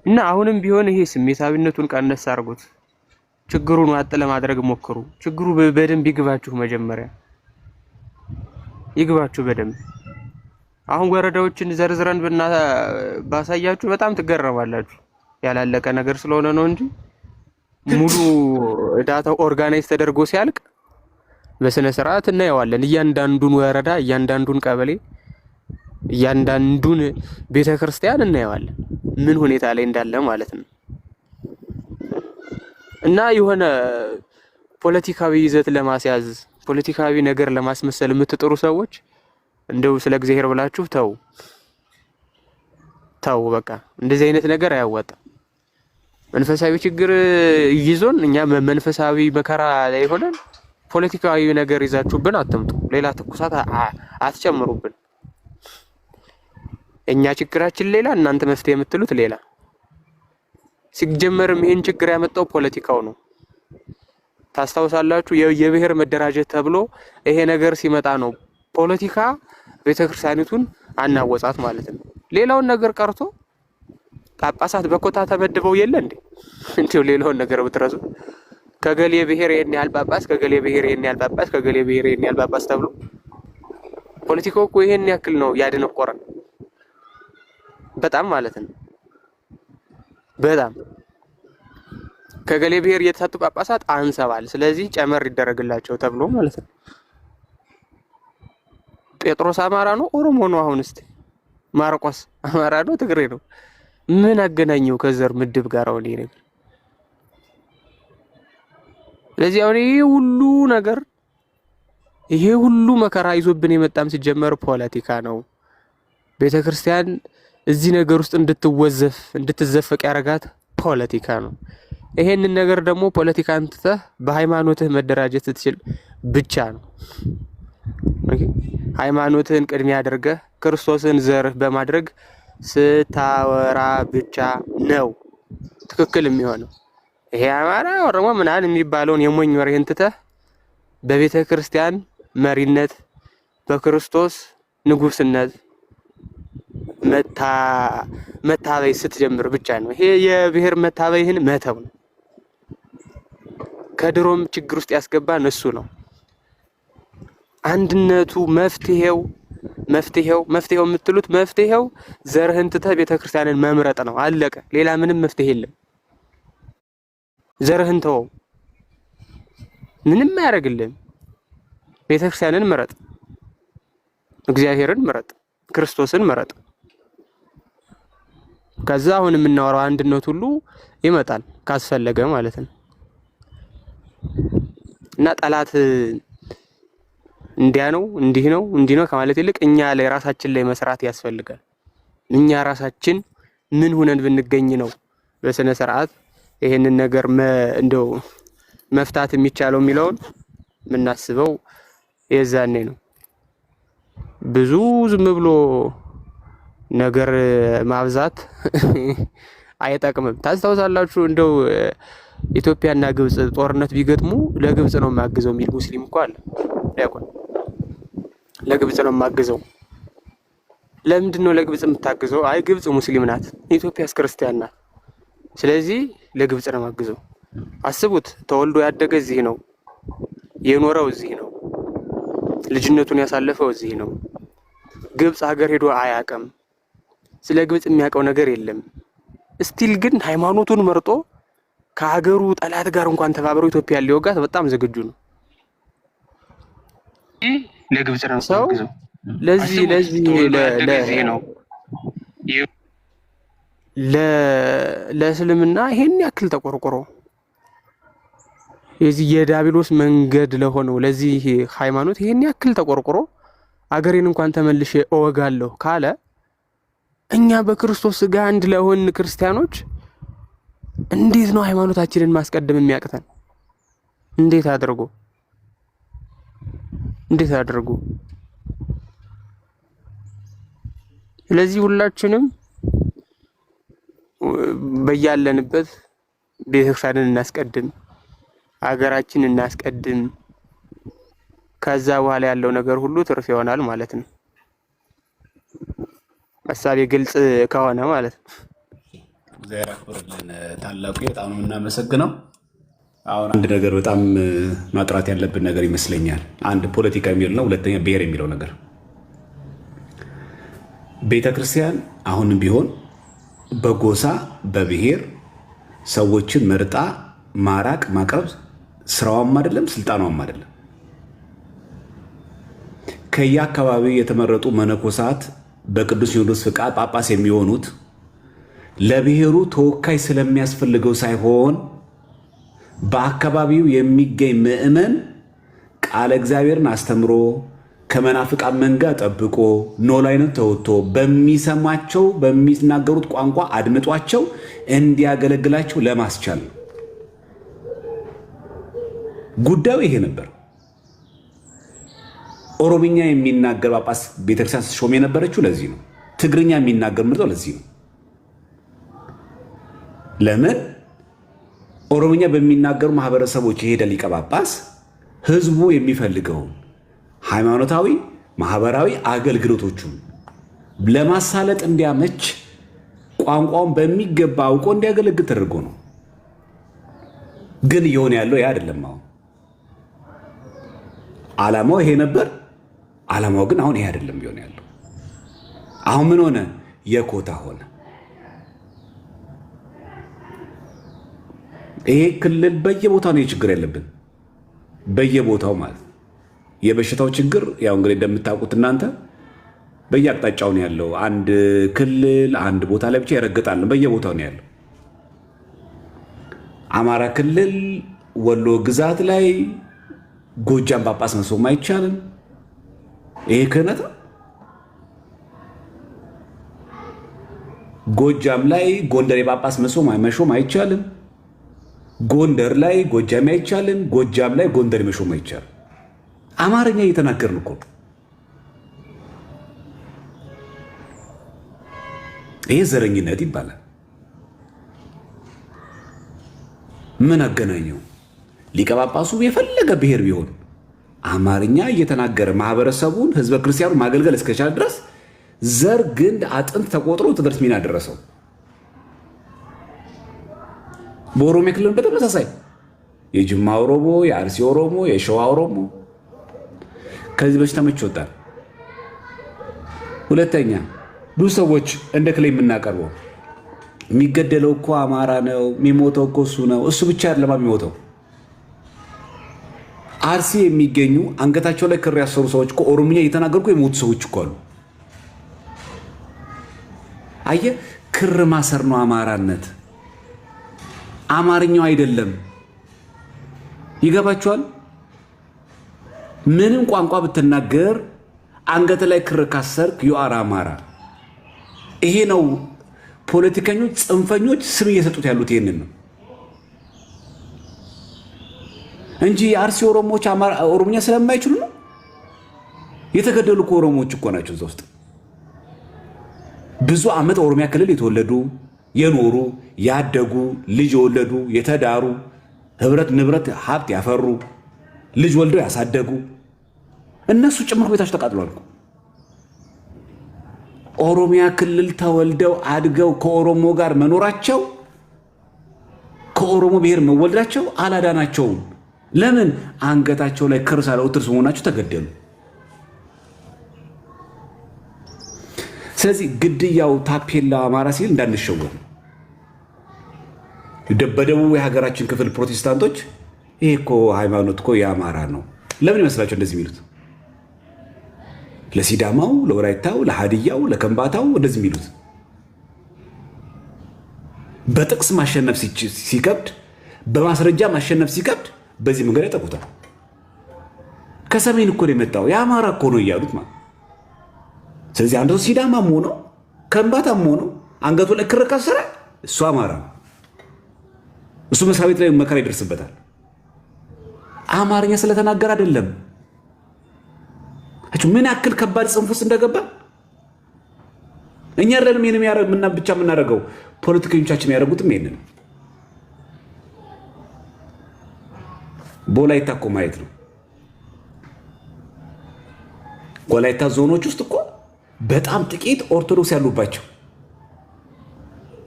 እና አሁንም ቢሆን ይሄ ስሜታዊነቱን ቀነስ አድርጉት። ችግሩን ዋጥ ለማድረግ ሞክሩ። ችግሩ በደንብ ይግባችሁ፣ መጀመሪያ ይግባችሁ በደንብ። አሁን ወረዳዎችን ዘርዝረን ባሳያችሁ በጣም ትገረማላችሁ። ያላለቀ ነገር ስለሆነ ነው እንጂ ሙሉ ዳታው ኦርጋናይዝ ተደርጎ ሲያልቅ በስነ ስርዓት እናየዋለን። እያንዳንዱን ወረዳ፣ እያንዳንዱን ቀበሌ፣ እያንዳንዱን ቤተክርስቲያን እናየዋለን ምን ሁኔታ ላይ እንዳለ ማለት ነው። እና የሆነ ፖለቲካዊ ይዘት ለማስያዝ ፖለቲካዊ ነገር ለማስመሰል የምትጥሩ ሰዎች እንደው ስለ እግዚአብሔር ብላችሁ ተው በቃ እንደዚህ አይነት ነገር አያዋጣም። መንፈሳዊ ችግር ይዞን እኛ መንፈሳዊ መከራ ላይ ሆነን ፖለቲካዊ ነገር ይዛችሁብን አትምጡ። ሌላ ትኩሳት አትጨምሩብን። እኛ ችግራችን ሌላ፣ እናንተ መፍትሄ የምትሉት ሌላ። ሲጀመርም ይሄን ችግር ያመጣው ፖለቲካው ነው። ታስታውሳላችሁ? የብሔር መደራጀት ተብሎ ይሄ ነገር ሲመጣ ነው ፖለቲካ ቤተክርስቲያኒቱን አናወጻት ማለት ነው። ሌላውን ነገር ቀርቶ ጳጳሳት በኮታ ተመድበው የለ እንዴ? እንዴው ሌላውን ነገር ብትረሱ ከገሌ ብሔር ይሄን ያህል ጳጳስ፣ ከገሌ ብሔር ይሄን ያህል ጳጳስ፣ ከገሌ ብሔር ይሄን ያህል ጳጳስ ተብሎ ፖለቲካው እኮ ይሄን ያክል ነው ያደነቆረን። በጣም ማለት ነው። በጣም ከገሌ ብሔር የተሰጡ ጳጳሳት አንሰባል፣ ስለዚህ ጨመር ይደረግላቸው ተብሎ ማለት ነው። ጴጥሮስ አማራ ነው ኦሮሞ ነው? አሁን እስቲ ማርቆስ አማራ ነው ትግሬ ነው? ምን አገናኘው ከዘር ምድብ ጋር? አሁን ይሄ ነገር ስለዚህ አሁን ይሄ ሁሉ መከራ ይዞብን የመጣም ሲጀመር ፖለቲካ ነው። ቤተክርስቲያን እዚህ ነገር ውስጥ እንድትዘፈቅ ያረጋት ፖለቲካ ነው። ይሄንን ነገር ደግሞ ፖለቲካን ትተህ በሃይማኖትህ መደራጀት ስትችል ብቻ ነው። ሃይማኖትህን ቅድሚያ አድርገህ ክርስቶስን ዘርህ በማድረግ ስታወራ ብቻ ነው ትክክል የሚሆነው። ይሄ አማራ ኦሮሞ ምናምን የሚባለውን የሞኝ ወሬን ትተህ በቤተ ክርስቲያን መሪነት በክርስቶስ ንጉስነት መታበይ ስትጀምር ብቻ ነው። ይሄ የብሔር መታበይህን መተው ነው። ከድሮም ችግር ውስጥ ያስገባን እሱ ነው። አንድነቱ መፍትሄው መፍትሄው የምትሉት መፍትሄው ዘርህን ትተህ ቤተክርስቲያንን መምረጥ ነው። አለቀ። ሌላ ምንም መፍትሄ የለም። ዘርህን ተወው፣ ምንም አያደርግልህም። ቤተክርስቲያንን ምረጥ፣ እግዚአብሔርን ምረጥ፣ ክርስቶስን ምረጥ። ከዛ አሁን የምናወራው አንድነት ሁሉ ይመጣል ካስፈለገ ማለት ነው። እና ጠላት እንዲህ ነው ከማለት ይልቅ እኛ ላይ ራሳችን ላይ መስራት ያስፈልጋል። እኛ ራሳችን ምን ሆነን ብንገኝ ነው በስነ ስርዓት ይሄንን ነገር እንደው መፍታት የሚቻለው የሚለውን የምናስበው የዛኔ ነው። ብዙ ዝም ብሎ ነገር ማብዛት አይጠቅምም። ታስታውሳላችሁ እንደው ኢትዮጵያና ግብጽ ጦርነት ቢገጥሙ ለግብጽ ነው የማግዘው የሚል ሙስሊም እኮ አለ። ያቆን ለግብጽ ነው የማግዘው። ለምንድን ነው ለግብጽ የምታግዘው? አይ ግብጽ ሙስሊም ናት፣ ኢትዮጵያስ ክርስቲያን ናት። ስለዚህ ለግብጽ ነው የማግዘው። አስቡት፣ ተወልዶ ያደገ እዚህ ነው፣ የኖረው እዚህ ነው፣ ልጅነቱን ያሳለፈው እዚህ ነው። ግብጽ ሀገር ሄዶ አያውቅም። ስለ ግብጽ የሚያውቀው ነገር የለም። ስቲል ግን ሃይማኖቱን መርጦ ከሀገሩ ጠላት ጋር እንኳን ተባብሮ ኢትዮጵያ ሊወጋት በጣም ዝግጁ ነው። ለግብጽ ነው ሰው ለዚህ ነው ለእስልምና ይሄን ያክል ተቆርቆሮ የዚህ የዳቢሎስ መንገድ ለሆነው ለዚህ ሃይማኖት ይሄን ያክል ተቆርቆሮ አገሬን እንኳን ተመልሼ እወጋለሁ ካለ እኛ በክርስቶስ ስጋ አንድ ለሆን ክርስቲያኖች እንዴት ነው ሃይማኖታችንን ማስቀደም የሚያቅተን? እንዴት አድርጎ? ስለዚህ ሁላችንም በያለንበት ቤተክርስቲያንን እናስቀድም፣ ሀገራችንን እናስቀድም። ከዛ በኋላ ያለው ነገር ሁሉ ትርፍ ይሆናል ማለት ነው። ሐሳቤ ግልጽ ከሆነ ማለት ነው። እግዚአብሔር ያክብርልን ታላቁ፣ በጣም ነው የምናመሰግነው። አሁን አንድ ነገር በጣም ማጥራት ያለብን ነገር ይመስለኛል። አንድ ፖለቲካ የሚለው ነው፣ ሁለተኛ ብሔር የሚለው ነገር። ቤተ ክርስቲያን አሁንም ቢሆን በጎሳ በብሔር ሰዎችን መርጣ ማራቅ ማቅረብ ስራዋም አይደለም ስልጣኗም አይደለም። ከየአካባቢው የተመረጡ መነኮሳት በቅዱስ ሲኖዶስ ፍቃድ ጳጳስ የሚሆኑት ለብሔሩ ተወካይ ስለሚያስፈልገው ሳይሆን በአካባቢው የሚገኝ ምዕመን ቃለ እግዚአብሔርን አስተምሮ ከመናፍቃን መንጋ ጠብቆ ኖላይነት ተወጥቶ በሚሰማቸው በሚናገሩት ቋንቋ አድምጧቸው እንዲያገለግላቸው ለማስቻል ነው። ጉዳዩ ይሄ ነበር። ኦሮምኛ የሚናገር ጳጳስ ቤተክርስቲያን ስትሾም የነበረችው ለዚህ ነው። ትግርኛ የሚናገር ምርጠው ለዚህ ነው። ለምን ኦሮምኛ በሚናገሩ ማህበረሰቦች የሄደ ሊቀ ጳጳስ ህዝቡ የሚፈልገውን ሃይማኖታዊ፣ ማህበራዊ አገልግሎቶቹን ለማሳለጥ እንዲያመች ቋንቋውን በሚገባ አውቆ እንዲያገለግል ተደርጎ ነው። ግን እየሆነ ያለው ያ አይደለም። አሁን ዓላማው ይሄ ነበር። ዓላማው ግን አሁን ይሄ አይደለም እየሆነ ያለው። አሁን ምን ሆነ? የኮታ ሆነ። ይሄ ክልል በየቦታው ነው ችግር ያለብን፣ በየቦታው ማለት የበሽታው ችግር ያው እንግዲህ እንደምታውቁት እናንተ በየአቅጣጫው ነው ያለው። አንድ ክልል አንድ ቦታ ላይ ብቻ ይረግጣል፣ በየቦታው ነው ያለው። አማራ ክልል ወሎ ግዛት ላይ ጎጃም ጳጳስ መሾም አይቻልም። ይሄ ክህነት ጎጃም ላይ ጎንደር የጳጳስ መሾም አይቻልም። ጎንደር ላይ ጎጃም አይቻልም። ጎጃም ላይ ጎንደር መሾም አይቻልም። አማርኛ እየተናገርን እኮ ይሄ ዘረኝነት ይባላል። ምን አገናኘው? ሊቀ ጳጳሱ የፈለገ ብሔር ቢሆን አማርኛ እየተናገረ ማህበረሰቡን ህዝበ ክርስቲያኑ ማገልገል እስከቻለ ድረስ ዘር ግንድ አጥንት ተቆጥሮ ትምህርት ሚና ደረሰው። በኦሮሚያ ክልል በተመሳሳይ የጅማ ኦሮሞ፣ የአርሲ ኦሮሞ፣ የሸዋ ኦሮሞ ከዚህ በሽታ መች ወጣል? ሁለተኛ ብዙ ሰዎች እንደ ክሌም የምናቀርበው የሚገደለው እኮ አማራ ነው፣ የሚሞተው እኮ እሱ ነው። እሱ ብቻ አይደለም የሚሞተው። አርሲ የሚገኙ አንገታቸው ላይ ክር ያሰሩ ሰዎች እኮ ኦሮምኛ እየተናገሩ የሞቱ ሰዎች እኮ አሉ። አየህ፣ ክር ማሰር ነው አማራነት፣ አማርኛው አይደለም። ይገባችኋል? ምንም ቋንቋ ብትናገር አንገት ላይ ክር ካሰርክ ዩአር አማራ። ይሄ ነው ፖለቲከኞች፣ ጽንፈኞች ስም እየሰጡት ያሉት ይሄንን ነው እንጂ የአርሲ ኦሮሞዎች ኦሮምኛ ስለማይችሉ ነው የተገደሉ። ኦሮሞዎች እኮ ናቸው እዛ ውስጥ ብዙ ዓመት ኦሮሚያ ክልል የተወለዱ የኖሩ ያደጉ ልጅ የወለዱ የተዳሩ ህብረት ንብረት ሀብት ያፈሩ ልጅ ወልደው ያሳደጉ እነሱ ጭምር ቤታቸው ተቃጥሏል። ኦሮሚያ ክልል ተወልደው አድገው ከኦሮሞ ጋር መኖራቸው ከኦሮሞ ብሔር መወለዳቸው አላዳናቸውም። ለምን? አንገታቸው ላይ ክር ሳለውትር መሆናቸው ተገደሉ። ስለዚህ ግድያው ታፔላ አማራ ሲል እንዳንሸወር። በደቡብ የሀገራችን ክፍል ፕሮቴስታንቶች ይሄ እኮ ሃይማኖት እኮ የአማራ ነው ለምን ይመስላቸው እንደዚህ የሚሉት? ለሲዳማው፣ ለወላይታው፣ ለሃዲያው፣ ለከምባታው እንደዚህ የሚሉት በጥቅስ ማሸነፍ ሲከብድ፣ በማስረጃ ማሸነፍ ሲከብድ በዚህ መንገድ ያጠቁታል። ከሰሜን እኮ ነው የመጣው የአማራ እኮ ነው እያሉት ማለት። ስለዚህ አንድ ሰው ሲዳማም ሆኖ ከምባታም ሆኖ አንገቱ ላይ ክር ካሰረ እሱ አማራ ነው። እሱ መስሪያ ቤት ላይ መከራ ይደርስበታል። አማርኛ ስለተናገር አይደለም። ምን ያክል ከባድ ጽንፍ ውስጥ እንደገባ እኛ አይደለም ይሄን ብቻ የምናደርገው፣ ፖለቲከኞቻችን ያደረጉትም ይሄንን ነው። በወላይታ እኮ ማየት ነው። ወላይታ ዞኖች ውስጥ እኮ በጣም ጥቂት ኦርቶዶክስ ያሉባቸው፣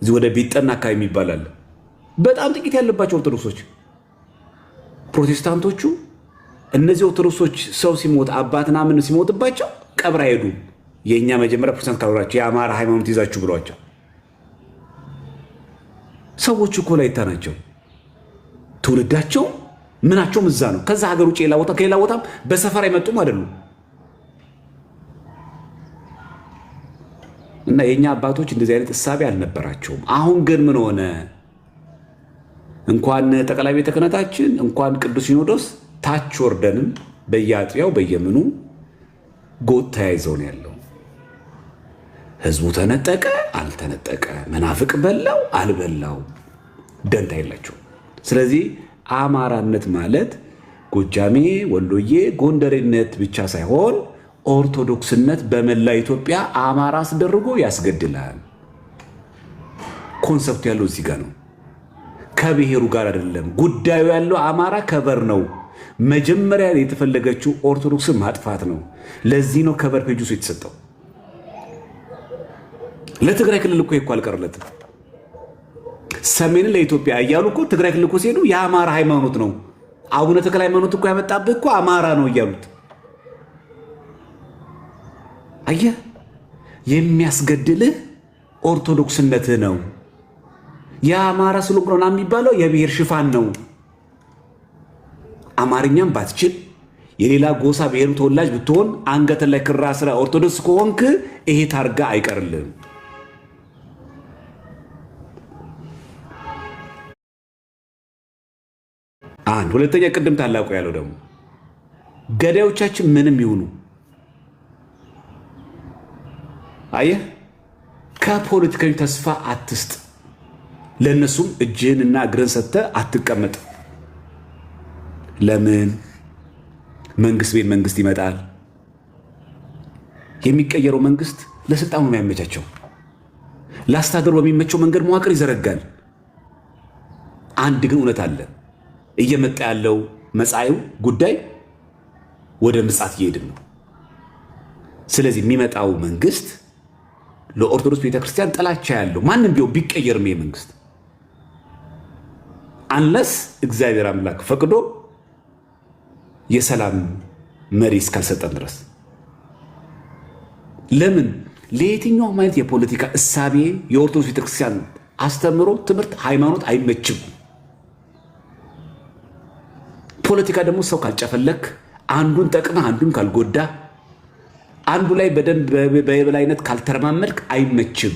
እዚህ ወደ ቢጠና አካባቢ የሚባል አለ። በጣም ጥቂት ያለባቸው ኦርቶዶክሶች፣ ፕሮቴስታንቶቹ እነዚህ ኦርቶዶክሶች ሰው ሲሞት አባትና ምን ሲሞትባቸው ቀብር አይሄዱም። የእኛ መጀመሪያ ፕሮቴስታንት ካልሆናቸው የአማራ ሃይማኖት ይዛችሁ ብሏቸው። ሰዎቹ እኮ ወላይታ ናቸው፣ ትውልዳቸው ምናቸውም እዛ ነው። ከዛ ሀገር ውጭ ከሌላ ቦታም በሰፈር አይመጡም አይደሉም። እና የእኛ አባቶች እንደዚህ አይነት እሳቤ አልነበራቸውም። አሁን ግን ምን ሆነ? እንኳን ጠቅላይ ቤተ ክህነታችን እንኳን ቅዱስ ሲኖዶስ ታች ወርደንም በየአጥቢያው በየምኑ ጎጥ ተያይዘው ነው ያለው። ህዝቡ ተነጠቀ አልተነጠቀ፣ መናፍቅ በላው አልበላው ደንታ የላቸው። ስለዚህ አማራነት ማለት ጎጃሜ፣ ወሎዬ፣ ጎንደሬነት ብቻ ሳይሆን ኦርቶዶክስነት በመላ ኢትዮጵያ አማራ አስደርጎ ያስገድላል። ኮንሰፕቱ ያለው እዚህ ጋር ነው፣ ከብሔሩ ጋር አይደለም። ጉዳዩ ያለው አማራ ከበር ነው። መጀመሪያ የተፈለገችው ኦርቶዶክስን ማጥፋት ነው። ለዚህ ነው ከበር ፔጁ የተሰጠው። ለትግራይ ክልል እኮ ይኳ አልቀርለትም። ሰሜንን ለኢትዮጵያ እያሉ እኮ ትግራይ ክልል እኮ ሲሄዱ የአማራ ሃይማኖት ነው አቡነ ተክለ ሃይማኖት እኮ ያመጣብህ እኮ አማራ ነው እያሉት። አየህ፣ የሚያስገድልህ ኦርቶዶክስነትህ ነው። የአማራ ስለሆነ የሚባለው የብሔር ሽፋን ነው። አማርኛም ባትችል የሌላ ጎሳ ብሔሩ ተወላጅ ብትሆን አንገት ላይ ክር አስረህ ኦርቶዶክስ ከሆንክ ይሄ ታርጋ አይቀርልም። አንድ ሁለተኛ፣ ቅድም ታላቁ ያለው ደግሞ ገዳዮቻችን ምንም ይሁኑ፣ አየህ፣ ከፖለቲከኞች ተስፋ አትስጥ። ለእነሱም እጅህንና እግርን ሰጥተህ አትቀመጥ። ለምን? መንግስት ቤት መንግስት ይመጣል። የሚቀየረው መንግስት ለስልጣኑ ነው የሚያመቻቸው። ለአስተዳደሩ በሚመቸው መንገድ መዋቅር ይዘረጋል። አንድ ግን እውነት አለ። እየመጣ ያለው መጻኢው ጉዳይ ወደ ምጽአት እየሄድን ነው። ስለዚህ የሚመጣው መንግስት ለኦርቶዶክስ ቤተክርስቲያን ጥላቻ ያለው ማንም ቢሆን ቢቀየርም ይሄ መንግስት አንለስ እግዚአብሔር አምላክ ፈቅዶ የሰላም መሪ እስካልሰጠን ድረስ። ለምን? ለየትኛውም አይነት የፖለቲካ እሳቤ የኦርቶዶክስ ቤተክርስቲያን አስተምሮ ትምህርት ሃይማኖት አይመችም። ፖለቲካ ደግሞ ሰው ካልጨፈለክ አንዱን ጠቅመህ አንዱን ካልጎዳ አንዱ ላይ በደንብ በየበላይነት ካልተረማመድክ አይመችም።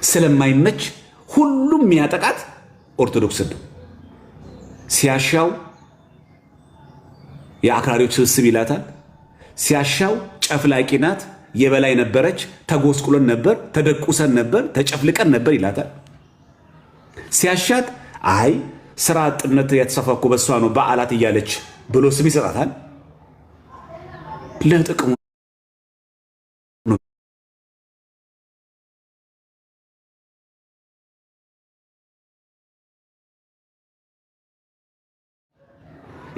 ስለማይመች ሁሉም የሚያጠቃት ኦርቶዶክስን ነው። ሲያሻው የአክራሪዎች ስብስብ ይላታል። ሲያሻው ጨፍላቂ ናት፣ የበላይ ነበረች፣ ተጎስቁለን ነበር፣ ተደቁሰን ነበር፣ ተጨፍልቀን ነበር ይላታል። ሲያሻት አይ ስራ አጥነት የተሰፋኩ በሷ ነው በዓላት እያለች ብሎ ስም ይሰጣታል። ለጥቅሙ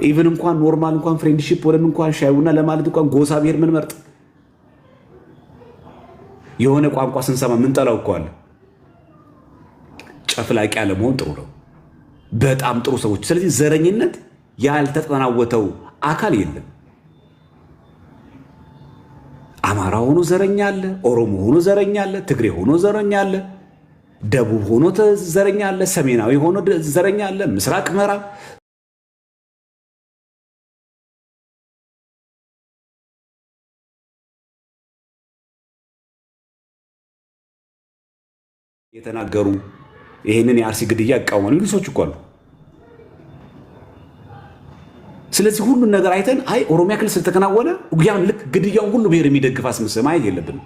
ኢቭን እንኳን ኖርማል እንኳን ፍሬንድሺፕ ወለም እንኳን ሻይ ቡና ለማለት እንኳን ጎሳ ብሔር ምን መርጥ የሆነ ቋንቋ ስንሰማ ምን ጠላው እኮ አለ። ጨፍላቂ አለመሆን ጥሩ ነው፣ በጣም ጥሩ ሰዎች። ስለዚህ ዘረኝነት ያልተጠናወተው አካል የለም። አማራ ሆኖ ዘረኛ አለ፣ ኦሮሞ ሆኖ ዘረኛ አለ፣ ትግሬ ሆኖ ዘረኛ አለ፣ ደቡብ ሆኖ ዘረኛ አለ፣ ሰሜናዊ ሆኖ ዘረኛ አለ፣ ምስራቅ ምዕራብ የተናገሩ ይሄንን የአርሲ ግድያ ያቃወሙ ልጆች እኮ አሉ። ስለዚህ ሁሉን ነገር አይተን አይ ኦሮሚያ ክልል ስለተከናወነ ያን ልክ ግድያውን ሁሉ ብሔር የሚደግፍ አስመስል ማየት የለብንም።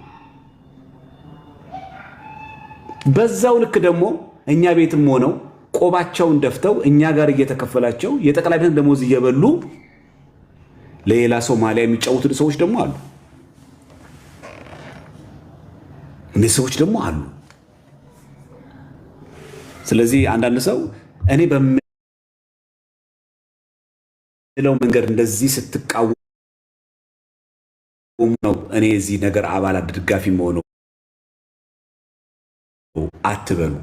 በዛው ልክ ደግሞ እኛ ቤትም ሆነው ቆባቸውን ደፍተው እኛ ጋር እየተከፈላቸው የጠቅላይ ቤት ደሞዝ እየበሉ ለሌላ ሶማሊያ የሚጫወቱ ሰዎች ደግሞ አሉ። እነዚህ ሰዎች ደግሞ አሉ። ስለዚህ አንዳንድ ሰው እኔ በምለው መንገድ እንደዚህ ስትቃወሙ ነው እኔ እዚህ ነገር አባላት ድጋፊ መሆኑ አትበሉ።